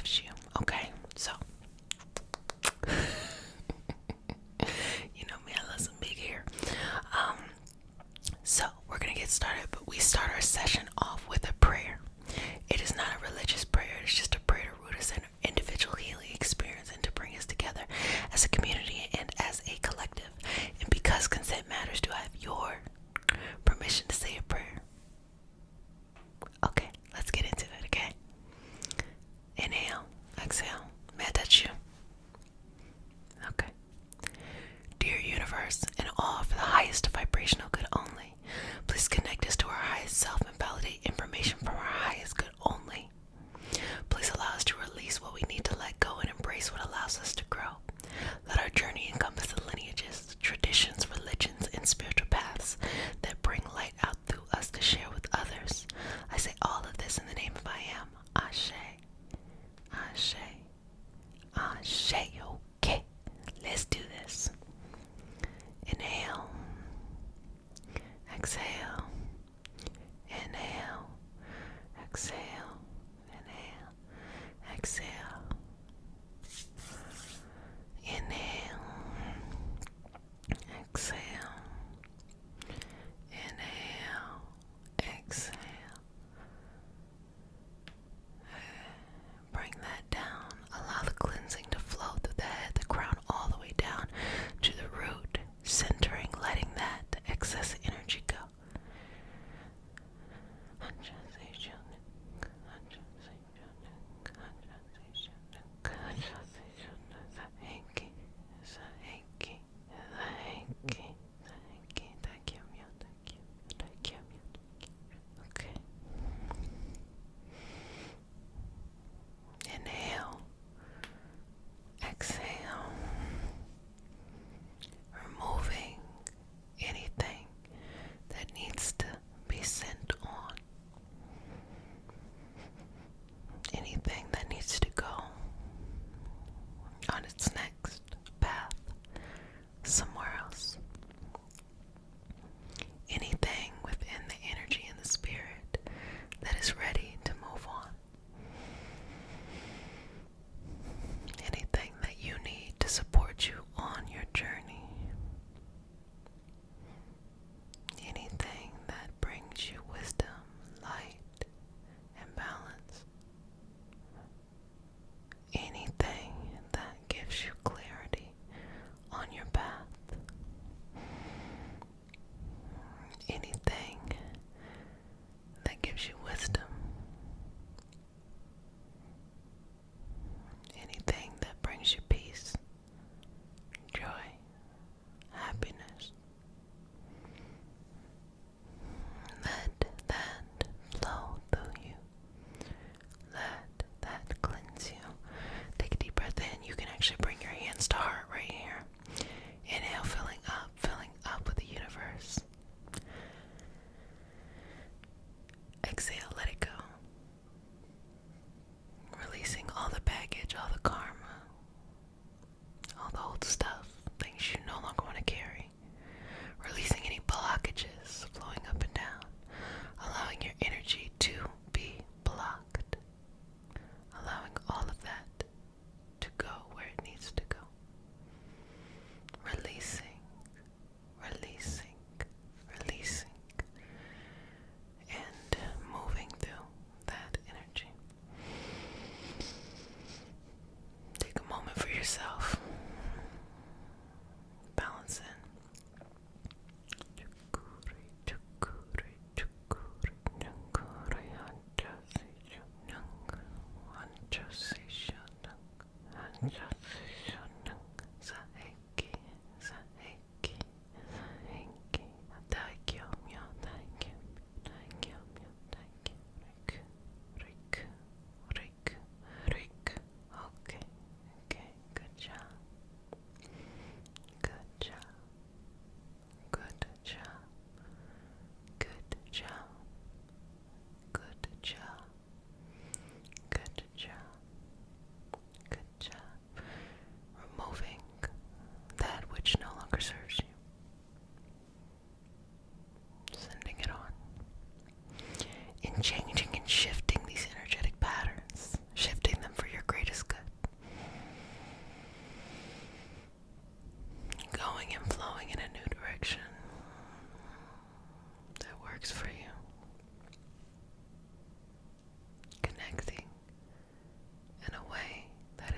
loves you. Okay, so you know me, I love some big hair. So we're gonna get started, but we start our session off with a prayer. It is not a religious prayer, it's just a prayer to root us in individual healing experience and to bring us together as a community and as a collective. And because consent matters, do I have your permission to say a prayer? Okay, let's get into it, okay? Inhale, exhale.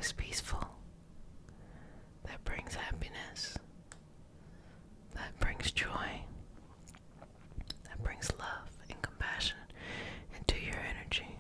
brings peaceful, that brings happiness, that brings joy, that brings love and compassion into your energy.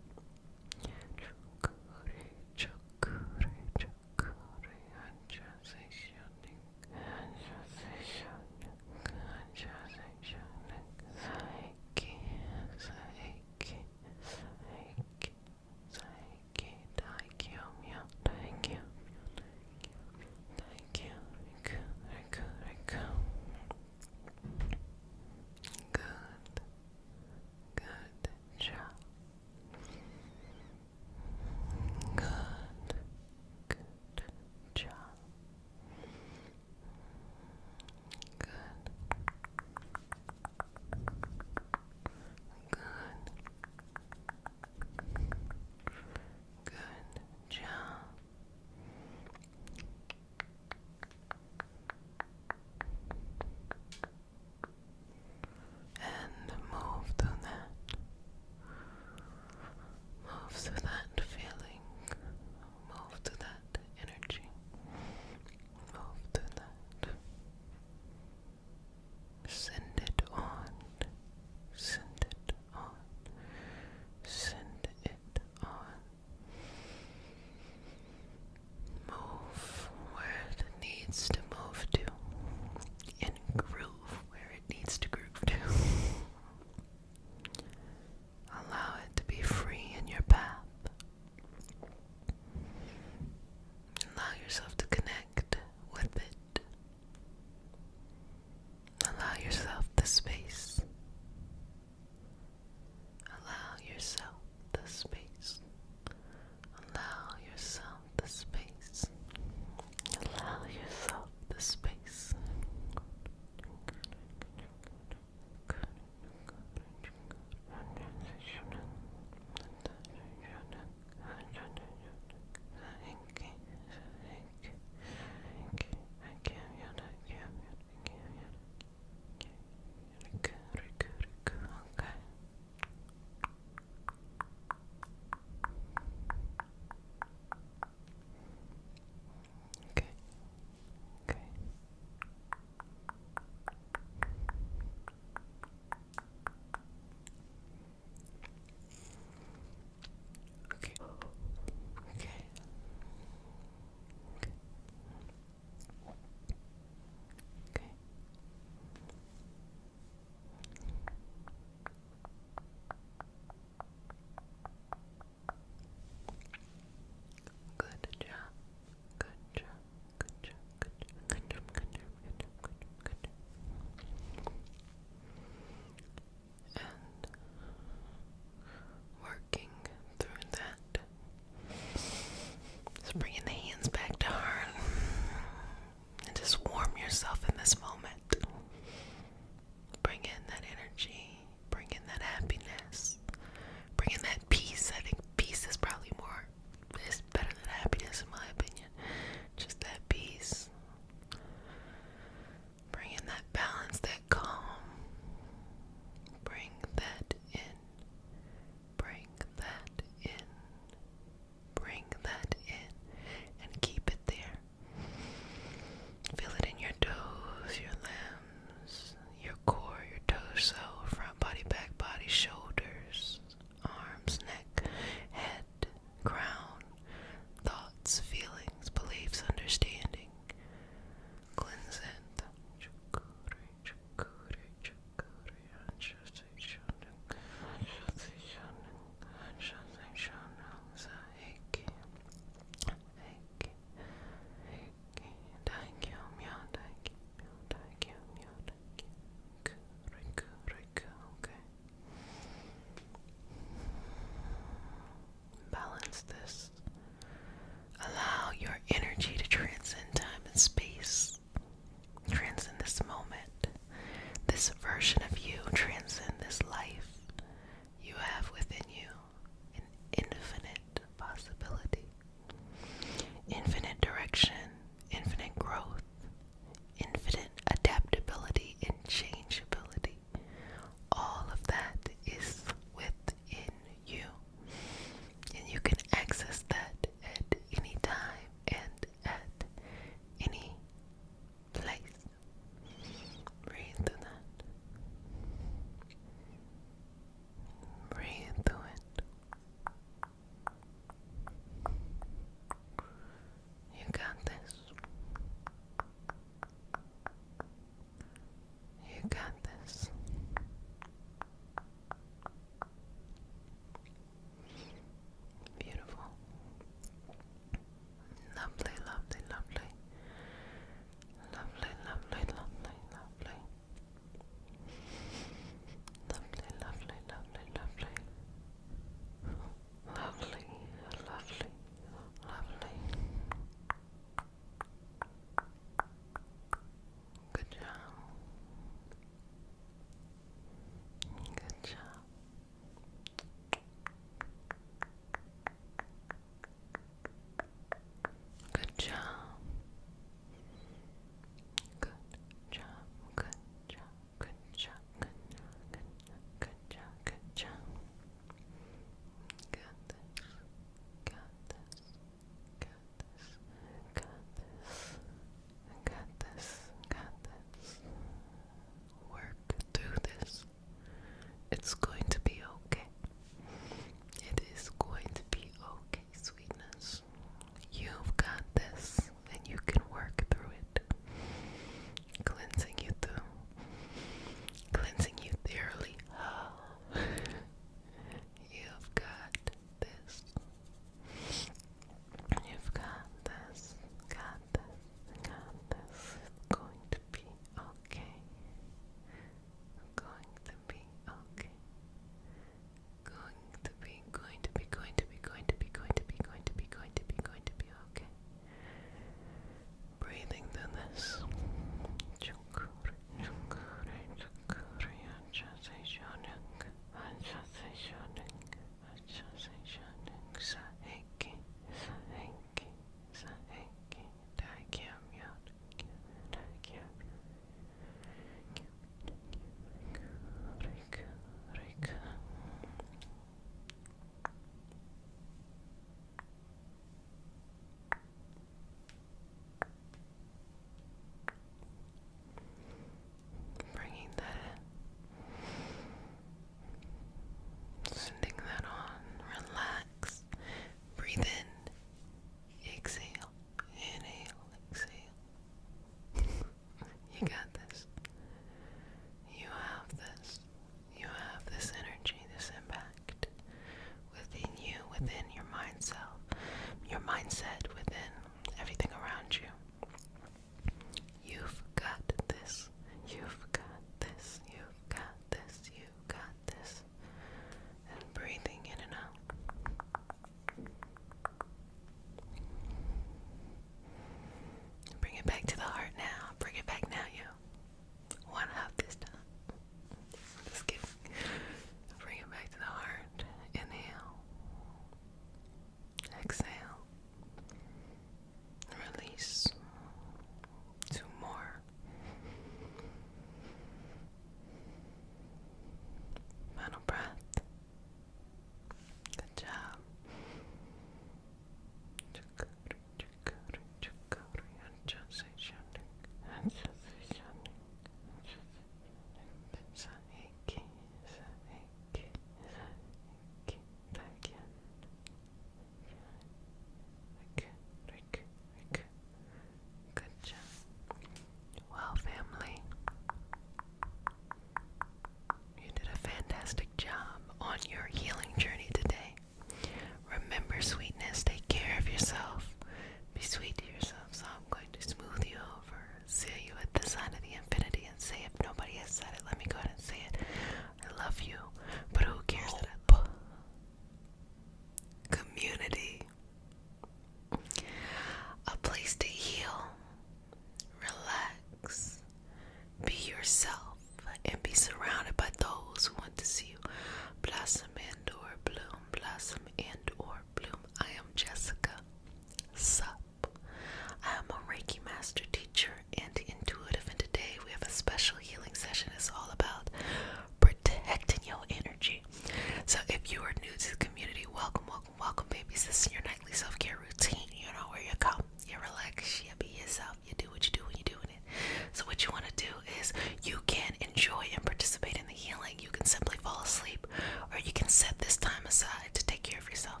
aside to take care of yourself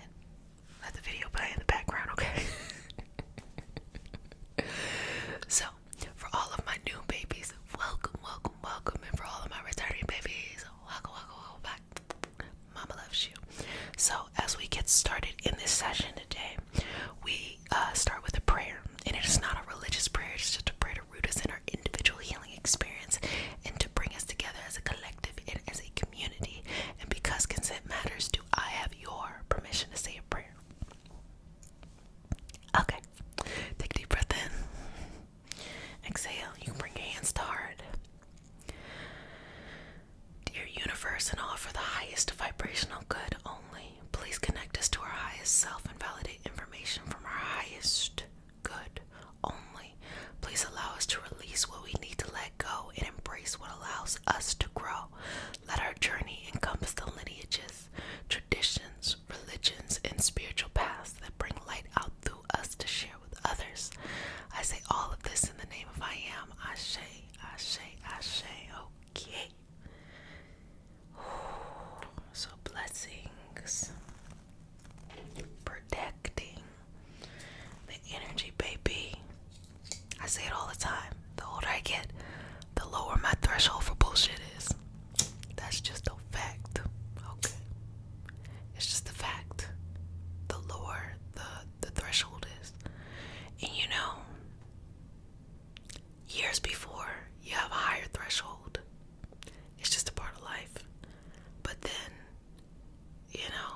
and let the video play in the background, okay? So, for all of my new babies, welcome, welcome, welcome. And for all of my returning babies, welcome, welcome, welcome back. Mama loves you. So, as we get started in this session today, we start with a prayer. And it is not a religious prayer, it's just a prayer to root us in our individual healing experience and to bring us together as a collective and as a community. And because consent matters, do I have your permission to say a prayer? Okay. Take a deep breath in. Exhale. You can bring your hands to heart. Dear universe and all for the highest vibrational good only, please connect us to our highest self and validate information from our highest good only. Please allow us to release what we need to let go and embrace what allows us to grow. Let our journey encompass the lineages, traditions, religions, and spiritual paths that bring light out through us to share with others. I say all of this in the name of I am. Ashe, Ashe, Ashe. Okay. So blessings. Protecting the energy, baby. I say it all the time. The older I get, the lower my threshold for bullshit is. That's just a fact. Okay. It's just a fact. The lower the threshold is. And you know, years before you have a higher threshold. It's just a part of life. But then, you know,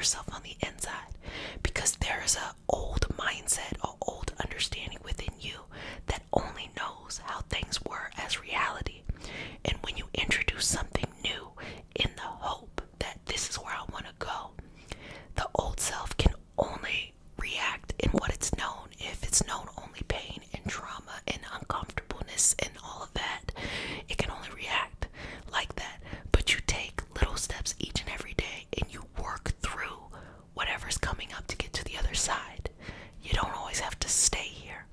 yourself on the inside, because there is an old mindset, an old understanding within you that only knows how things were as reality. And when you introduce something new in the hope that this is where I want to go, the old self can only react in what it's known. If it's known only pain and trauma and uncomfortableness and all of that, it can only react like that. But you take little steps each and every day and you work through whatever's coming up to get to the other side. You don't always have to stay here.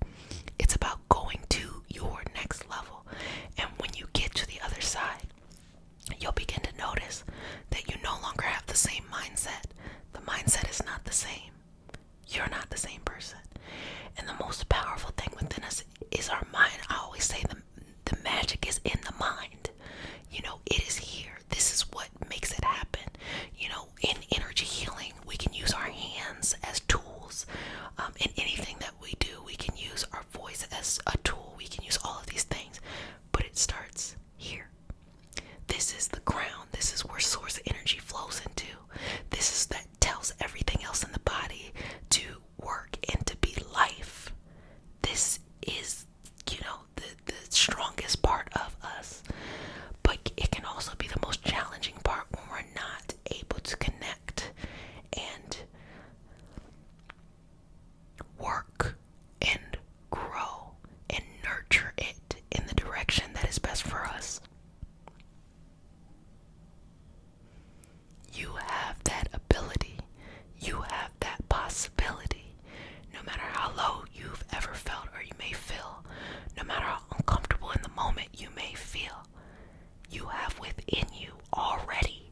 It's about going to your next level. And when you get to the other side, you'll begin to notice that you no longer have the same mindset. The mindset is not the same. You're not the same person. And the most powerful thing within us is our mind. I always say the magic is in the mind. You know, it is here. This is what makes it happen. You know, in energy healing, we can use our hands as tools. In anything that we do, we can use our voice as a tool. We can use all of these things. But it starts here. This is the ground. This is where source energy flows into. This is that tells everything else in the body to work and to be life. This is, you know, the strongest part of us. But it can also be the most challenging part when we're not able to connect and work and grow and nurture it in the direction that is best for us. You have that ability. You have that possibility. No matter how low you've ever felt or you may feel, no matter how uncomfortable in the moment you may feel, you have within you already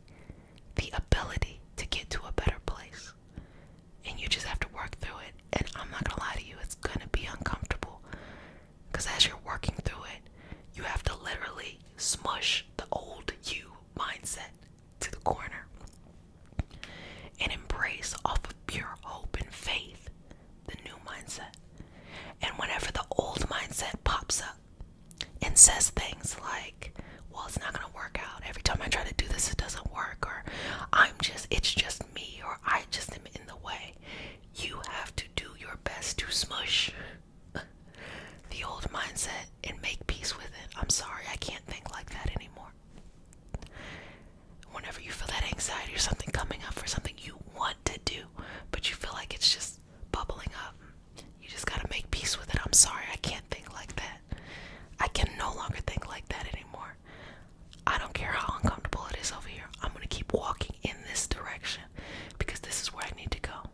the ability to get to a better place. And you just have to work through it. And I'm not gonna lie to you, it's gonna be uncomfortable. Because as you're working through it, you have to literally smush the old you mindset to the corner and embrace off of pure hope and faith the new mindset. And whenever the old mindset pops up and says things like, well, it's not gonna work out, every time I try to do this it doesn't work, or it's just me, or I just am in the way, you have to do your best to smush the old mindset and make peace with it. I'm sorry, I can't think like that anymore. Whenever you feel that anxiety or something coming up for something you want to do, but you feel like it's just bubbling up, you just gotta make peace with it. I'm sorry, I can't think like that. I can no longer think like that anymore. I don't care how uncomfortable it is over here. I'm gonna keep walking in this direction because this is where I need to go.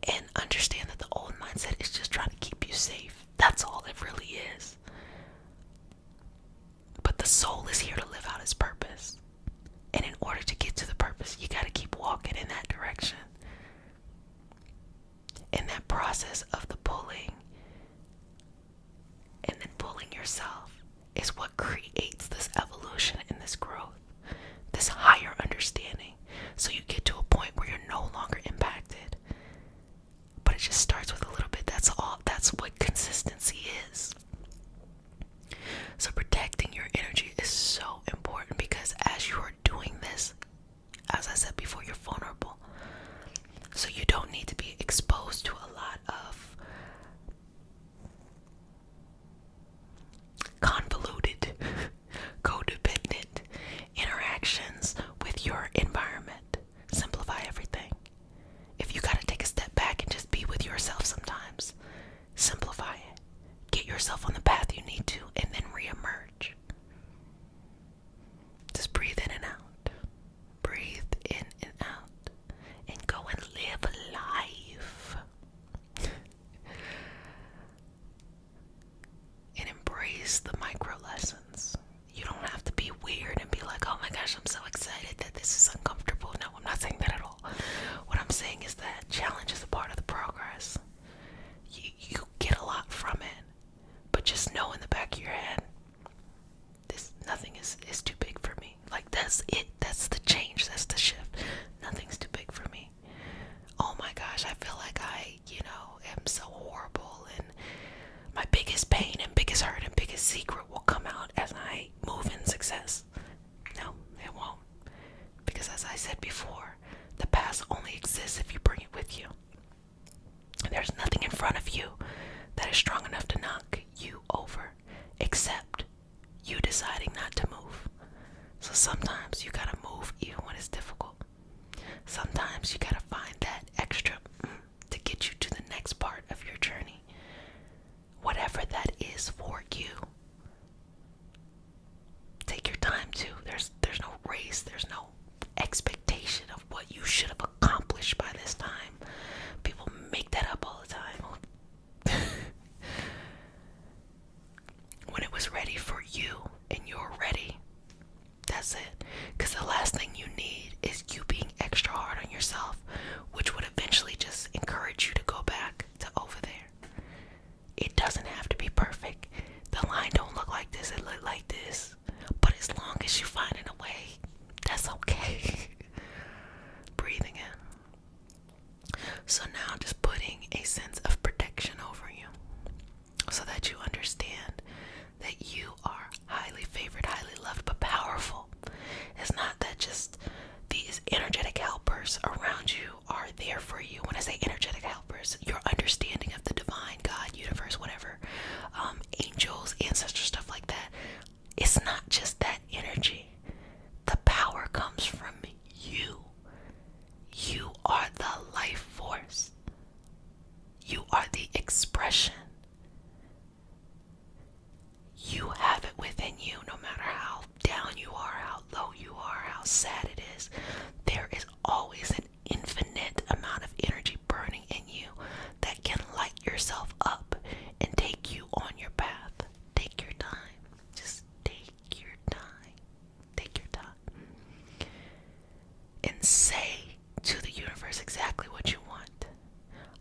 And understand that the old mindset is just trying to keep you safe. That's all it really is. But the soul is here to live out its purpose. And in order to get to the purpose, you gotta keep walking in that direction. And that process of the pulling and then pulling yourself is what creates this evolution and this growth, this higher understanding. So you get to a point where you're no longer impacted. But it just starts with a little bit. That's all. That's what consistency is. So protecting your energy is so important, because as you are doing this, as I said before, you're vulnerable. So you don't need to be exposed to a lot of convoluted, codependent interactions with your environment. Simplify everything. If you gotta take a step back and just be with yourself sometimes, simplify it. Get yourself on the path you need to, and then reemerge. Just breathe in and out. Breathe in and out. And go and live life. And embrace the micro lessons. You don't have to be weird and be like, oh my gosh, I'm so excited that this is uncomfortable. No, I'm not saying that at all. What I'm saying is that challenge is a part of the progress. You get a lot from it. But just know in the back of your head, nothing is too big for me. Like, that's it. That's the change. That's the shift. Nothing's too big for me. Oh my gosh, I feel like I, am so horrible, and my biggest pain and biggest hurt and biggest secret will come out as I move in success. No, it won't. Because as I said before, success only exists if you bring it with you. There's nothing in front of you that is strong enough to knock you over, except you deciding not to move. So sometimes you gotta move even when it's difficult. Sometimes you gotta find that extra to get you to the next part of your journey. Whatever that is for you. Take your time too. There's no race, there's no expectation of what you should have accomplished by this time. People make that up all the time. When it was ready for you and you're ready, that's it. Because the last thing you need is you being extra hard on yourself, which would eventually just encourage you to go back to over there. It doesn't have to be perfect. The line don't look like this, it look like this. But as long as you find it a way, that's okay. Breathing in. So now just putting a sense of protection over you so that you understand that you are highly favored, highly loved, but powerful. It's not that just these energetic helpers around you are there for you. When I say energetic helpers, your understanding of the divine, God, universe, whatever, angels, ancestors, stuff like that. It's not just that energy. The power comes from you. You are the life force. You are the expression. You have it within you, no matter how down you are, how low you are, how sad it is. There is always an infinite amount of energy burning in you that can light yourself up and take you on your path. Take your time. Just take your time. Take your time. And say to the universe exactly what you want.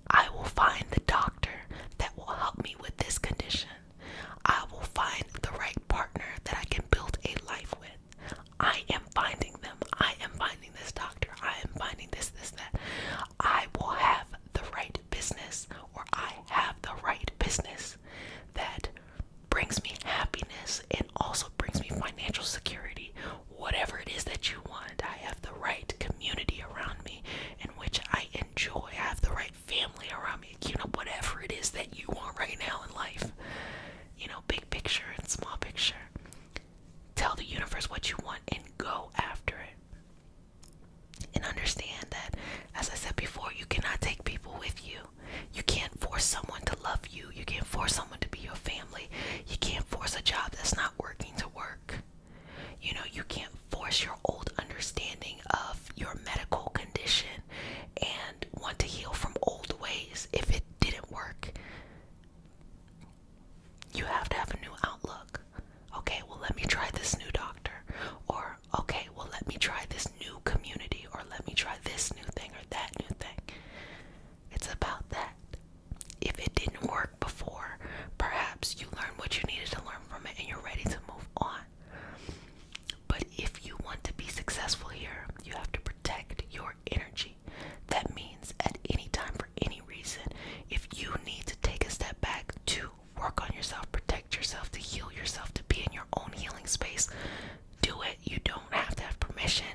I will find the doctor that will help me with this condition. I will find the right partner that I can build a life with. I am finding them. I am finding this doctor. I am finding this, that. I will have the right business, or I have the right business that brings me happiness and also brings me financial security. Whatever it is that you want, I have the right community around me in which I enjoy. I have the right family around me. Whatever it is that you want right now in life. Big picture and small picture. Tell the universe what you want and go after it. And understand that, as I said before, you cannot take people with you. You can't force someone to love you. You can't force someone to be your family. You can't force a job that's not working to work. You can't force your old understanding of your medical condition and want to heal from old ways if it didn't work. You have to have a new outlook. Okay, well, let me try this new doctor. Or, okay, well, let me try this new community. Or let me try this new thing or that new thing. It's about that. If it didn't work before, perhaps you learned what you needed to learn from it and you're ready to move on. But if you want to be successful here, you have to protect your energy. That means at any time, for any reason, if you need to take a step back to work on yourself, protect yourself, to heal yourself, to be in your own healing space, do it. You don't have to have permission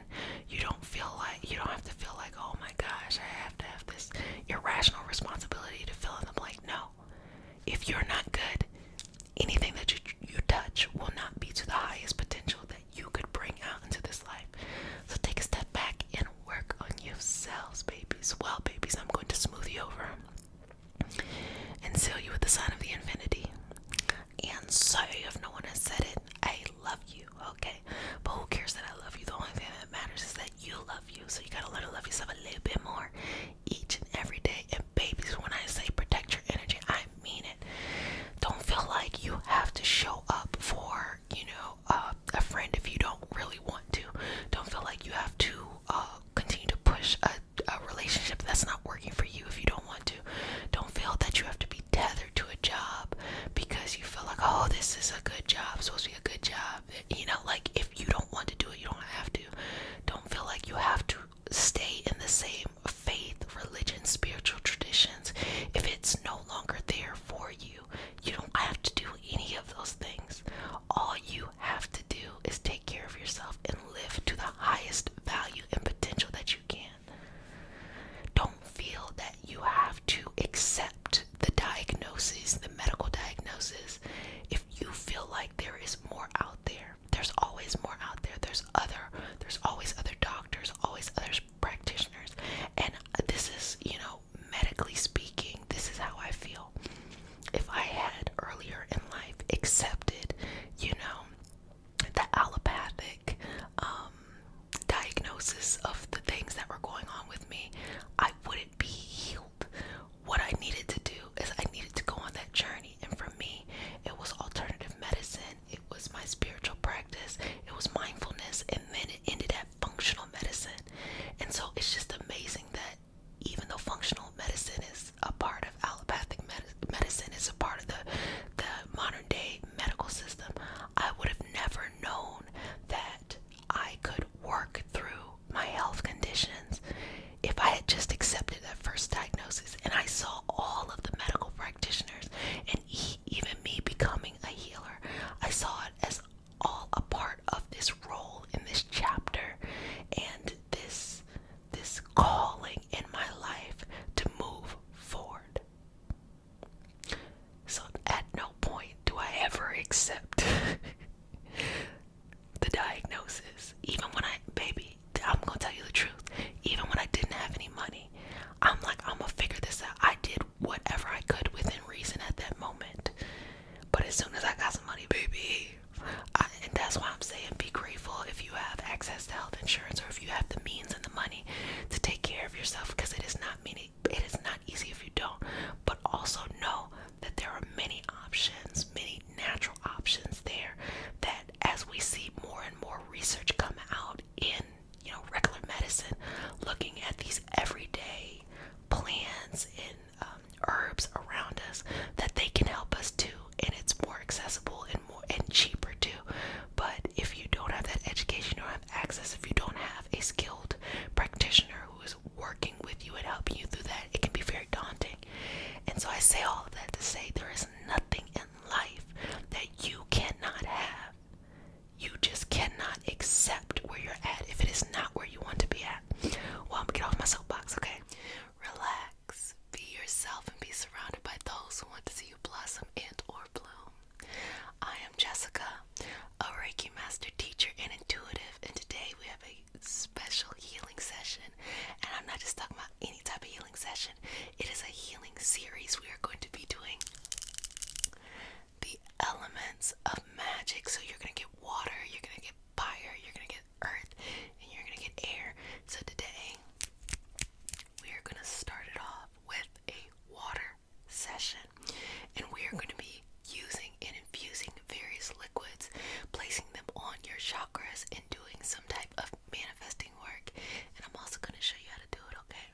manifesting work, and I'm also going to show you how to do it, okay?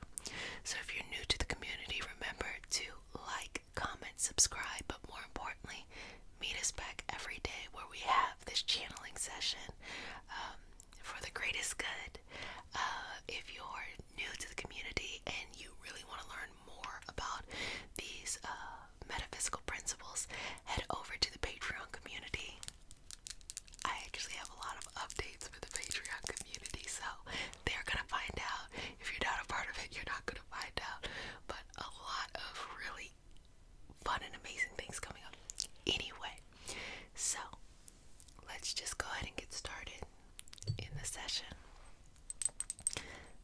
So if you're new to the community, remember to like, comment, subscribe, but more importantly, meet us back every day where we have this channeling session for the greatest good. If you're new to the community and you really want to learn more about these metaphysical principles, head over to the Patreon community. I actually have a lot of updates for the Patreon community, so they're gonna find out. If you're not a part of it, you're not gonna find out. But a lot of really fun and amazing things coming up. Anyway, so let's just go ahead and get started in the session.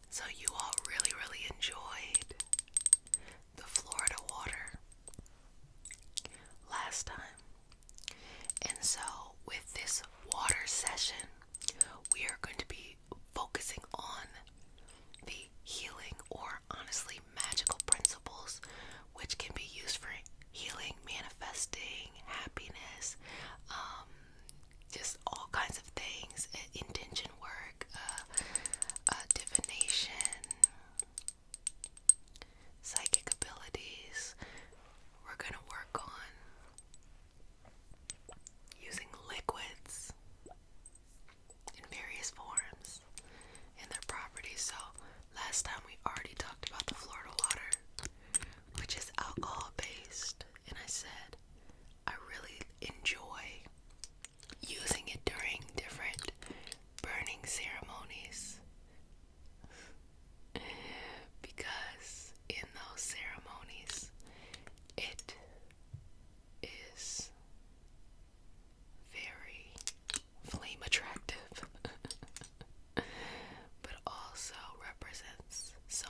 So you all really enjoyed the Florida water last time. And so with this water session, we are going to be focusing on the healing, or honestly magical principles, which can be used for healing, manifesting, happiness, just all kinds of things, intention work, divination, psychic abilities. We're going to work on using liquids in various forms and their properties. So last time we already talked about the Florida water, which is alcohol based, and I said I really enjoy using it during different burning ceremonies, because in those ceremonies it is very flame attractive but also represents so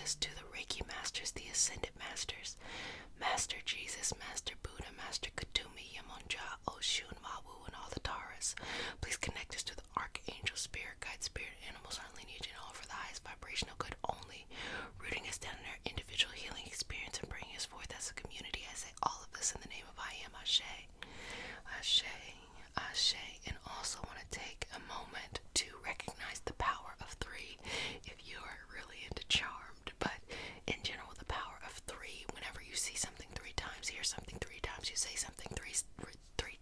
this to the Reiki masters, the Ascended Masters, Master Jesus, Master Buddha, Master Katumi, Yamonja, Oshun, Mawu, and all the Taras. Please connect us to the Archangel, Spirit, Guide, Spirit, Animals, our lineage, and all for the highest vibrational good only, rooting us down in our individual healing experience and bringing us forth as a community. I say all of this in the name of I Am Ashe. Ashe, Ashe. And also want to take a moment to recognize the power of three if you are really into Charmed, but in general the power of three. Whenever you see something 3 times, hear something 3 times, you say something three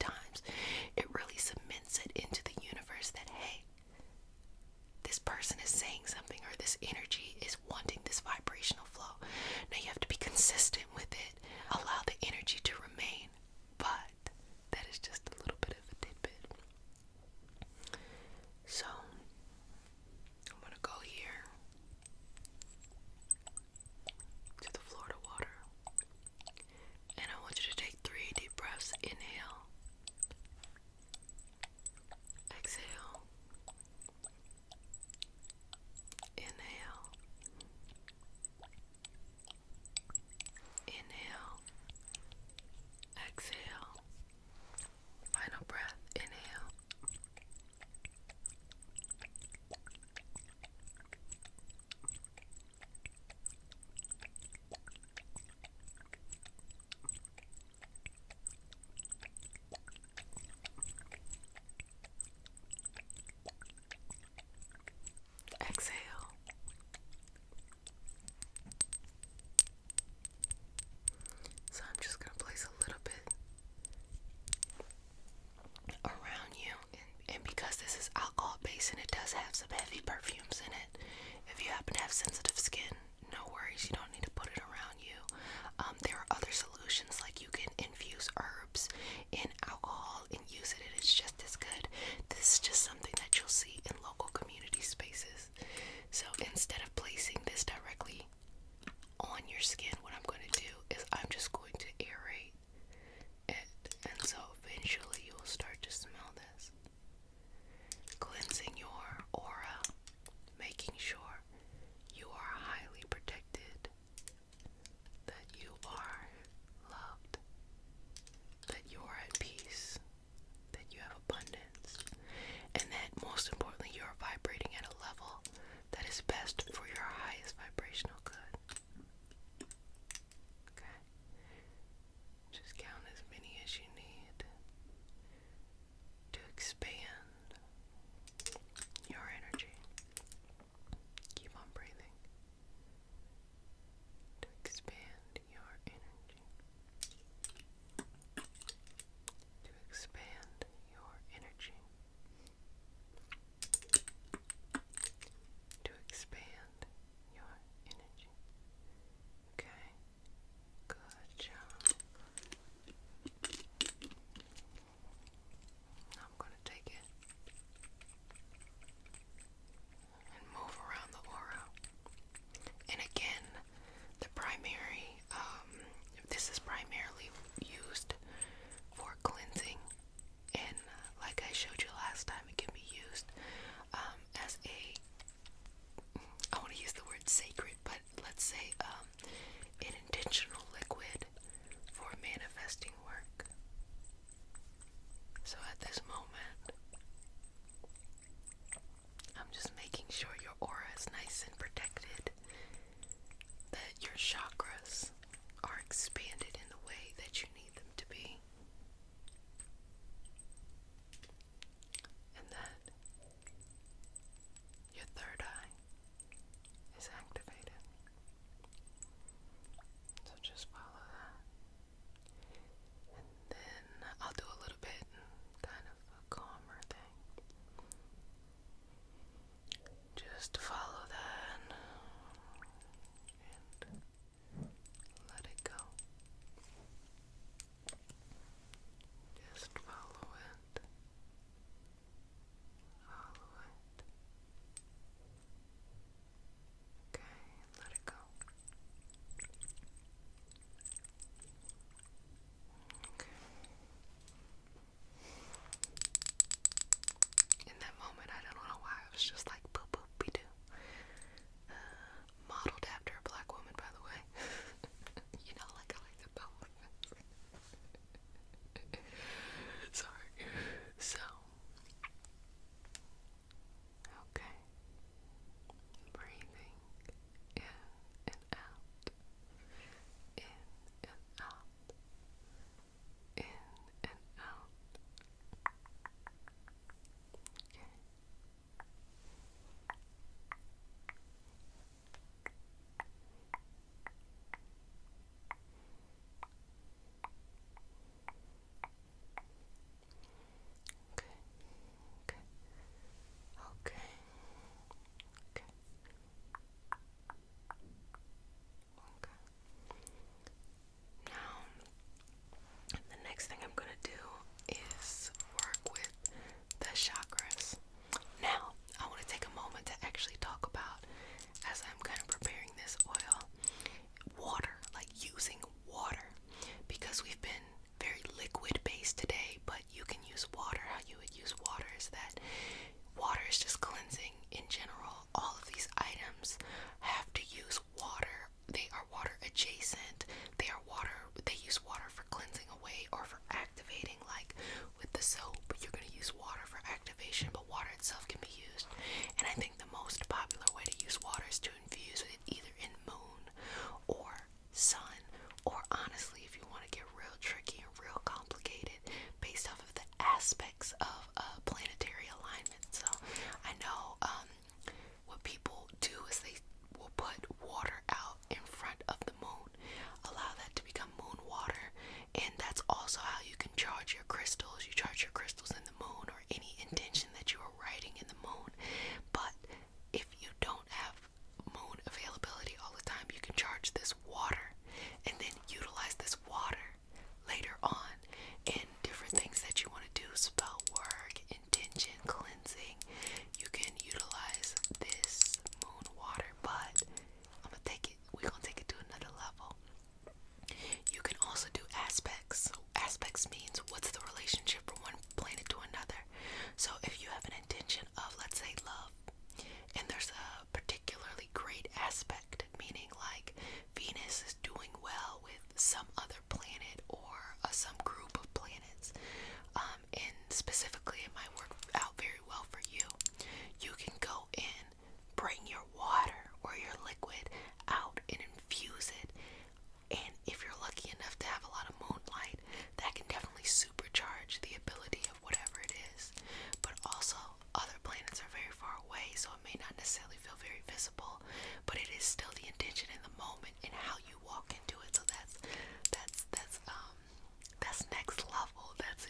That's next level. That's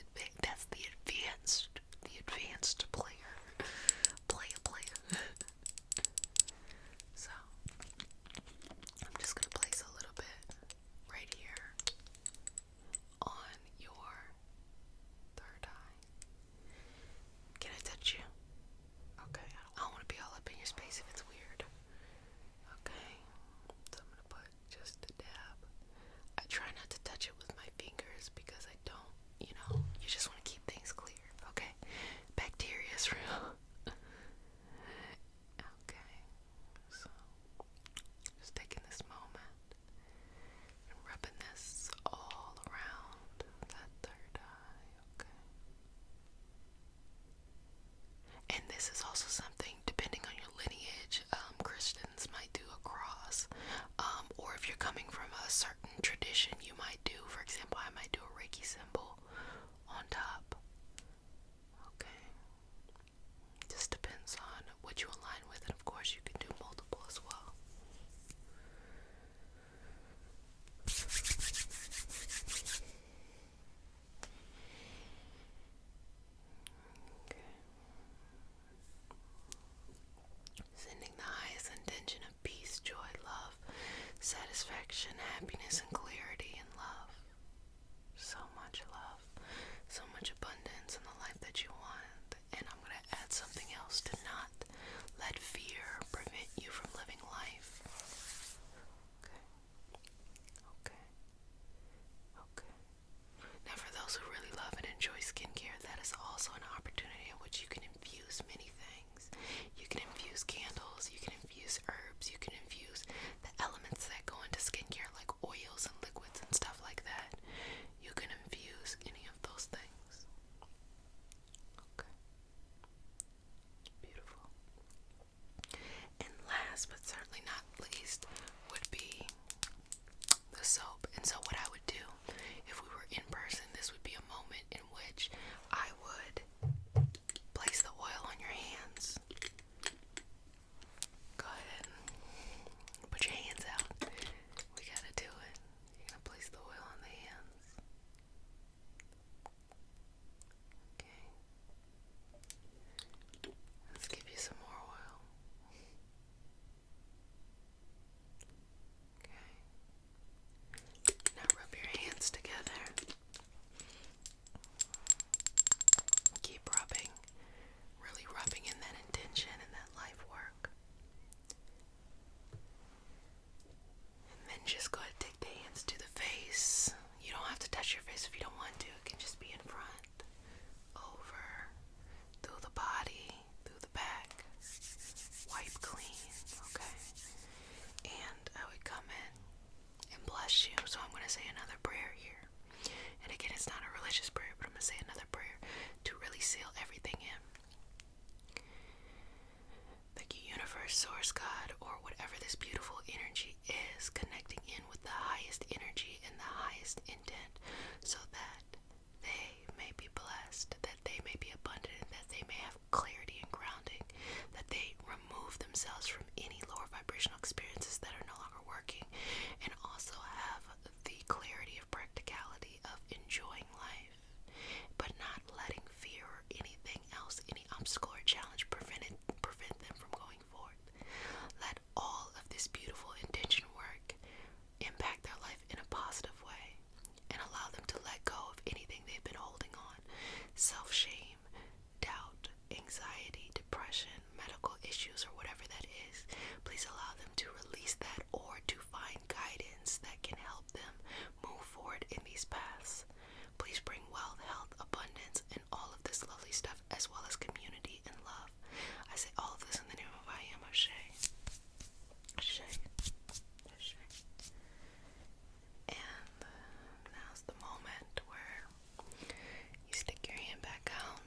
the advanced player. Player. So I'm just gonna place a little bit right here on your third eye. Can I touch you? Okay, I don't want to be all up in your space if it's weird. Okay, so I'm gonna put just a dab. I try not to touch it with my fingers because I don't, you just want to keep things clear, okay? Bacteria is real. Okay, so just taking this moment and rubbing this all around that third eye, okay? And this is also something, depending on your lineage, Christians might do a cross. Or if you're coming from a certain tradition, you might do, for example, I might do a Reiki symbol on top. Okay. Just depends on what you align with, and of course you can do multiple as well. Okay. Sending the highest intention of peace, joy, love, satisfaction, happiness, and clarity and love. So much love, so much abundance in the life that you want. And I'm going to add something else to not let fear prevent you from living life. Okay. Now for those who really love and enjoy skincare, that is also an opportunity in which you can infuse many things. You can infuse candles, you can infuse herbs, you can infuse the elements that go into skincare like oils and liquids and stuff like that. You can infuse any of those things. Okay. Beautiful. And last but certainly not least would be the soap. And so what I would do if we were in person, this would be a moment in which I would place the oil on your hands. Go ahead. Put your hands out. We gotta do it. You're gonna place the oil on the hands. Okay. Let's give you some more oil. Okay. Now rub your hands together. Keep rubbing. Really rubbing in that intention and that life work. And then just go ahead and take the hands to the face. You don't have to touch your face if you don't want to. It can just be in front, over, through the body, through the back. Wipe clean, okay? And I would come in and bless you. So I'm going to say another prayer here. And again, it's not a religious prayer, but I'm going to say another prayer to really seal everything in. Thank you, universe, source, God, or whatever this beautiful energy is, connecting in with the highest energy and the highest intent so that they may be blessed, that they may be abundant, that they may have clarity and grounding, that they remove themselves from any lower vibrational experiences that are no longer working, and also have the clarity of practicality of enjoying life, but not letting fear or anything else, any obstacle or challenge prevent them from going forth. Let all of this beautiful intention work impact their life in a positive way and allow them to let go of anything they've been holding on. Self-shame, doubt, anxiety, depression, medical issues, or whatever that is. Please allow them to release that or to find guidance that can help them move forward in these paths. Please bring wealth, health, abundance, and all of this lovely stuff, as well as community and love. I say all of this in the name of I Am Ashe. Ashe. Ashe. And now's the moment where you stick your hand back out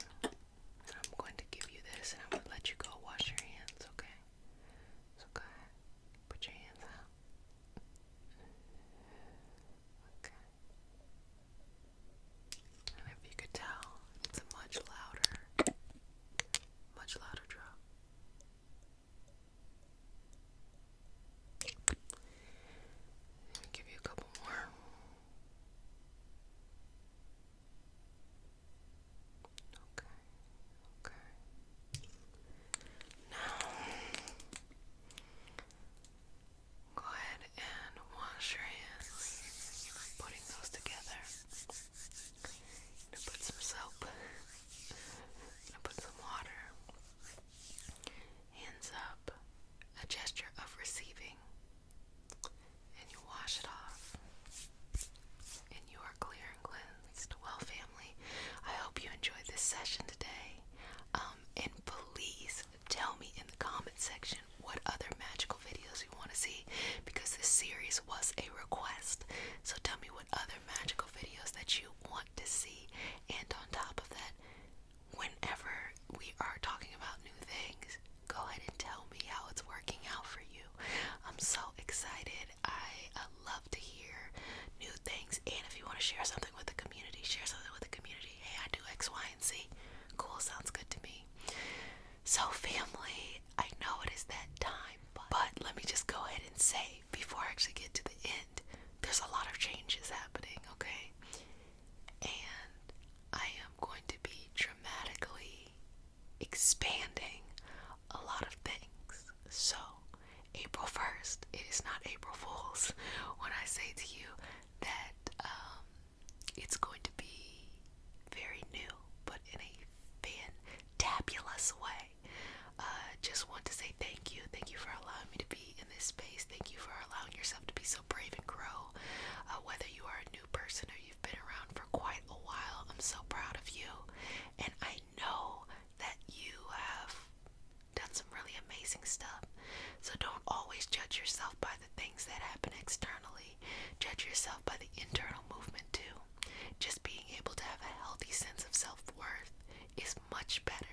series was a request. So tell me what other magical videos that you want to see. And on top of that, whenever we are talking about new things, go ahead and tell me how it's working out for you. I'm so excited. I love to hear new things. And if you want to share something with the community, share something with the community. Hey, I do X, Y, and Z. Cool, sounds good to me. So family, I know it is that time, but let me just go ahead and say, before I actually get to the end, there's a lot of changes happening, okay? And I am going to be dramatically expanding a lot of things. So, April 1st, it is not April Fool's when I say to you that it's going to be very new, but in a fantabulous way. Just want to say thank you. Thank you for allowing me to be in this space. Thank you for allowing yourself to be so brave and grow. Whether you are a new person or you've been around for quite a while, I'm so proud of you. And I know that you have done some really amazing stuff. So don't always judge yourself by the things that happen externally. Judge yourself by the internal movement too. Just being able to have a healthy sense of self-worth is much better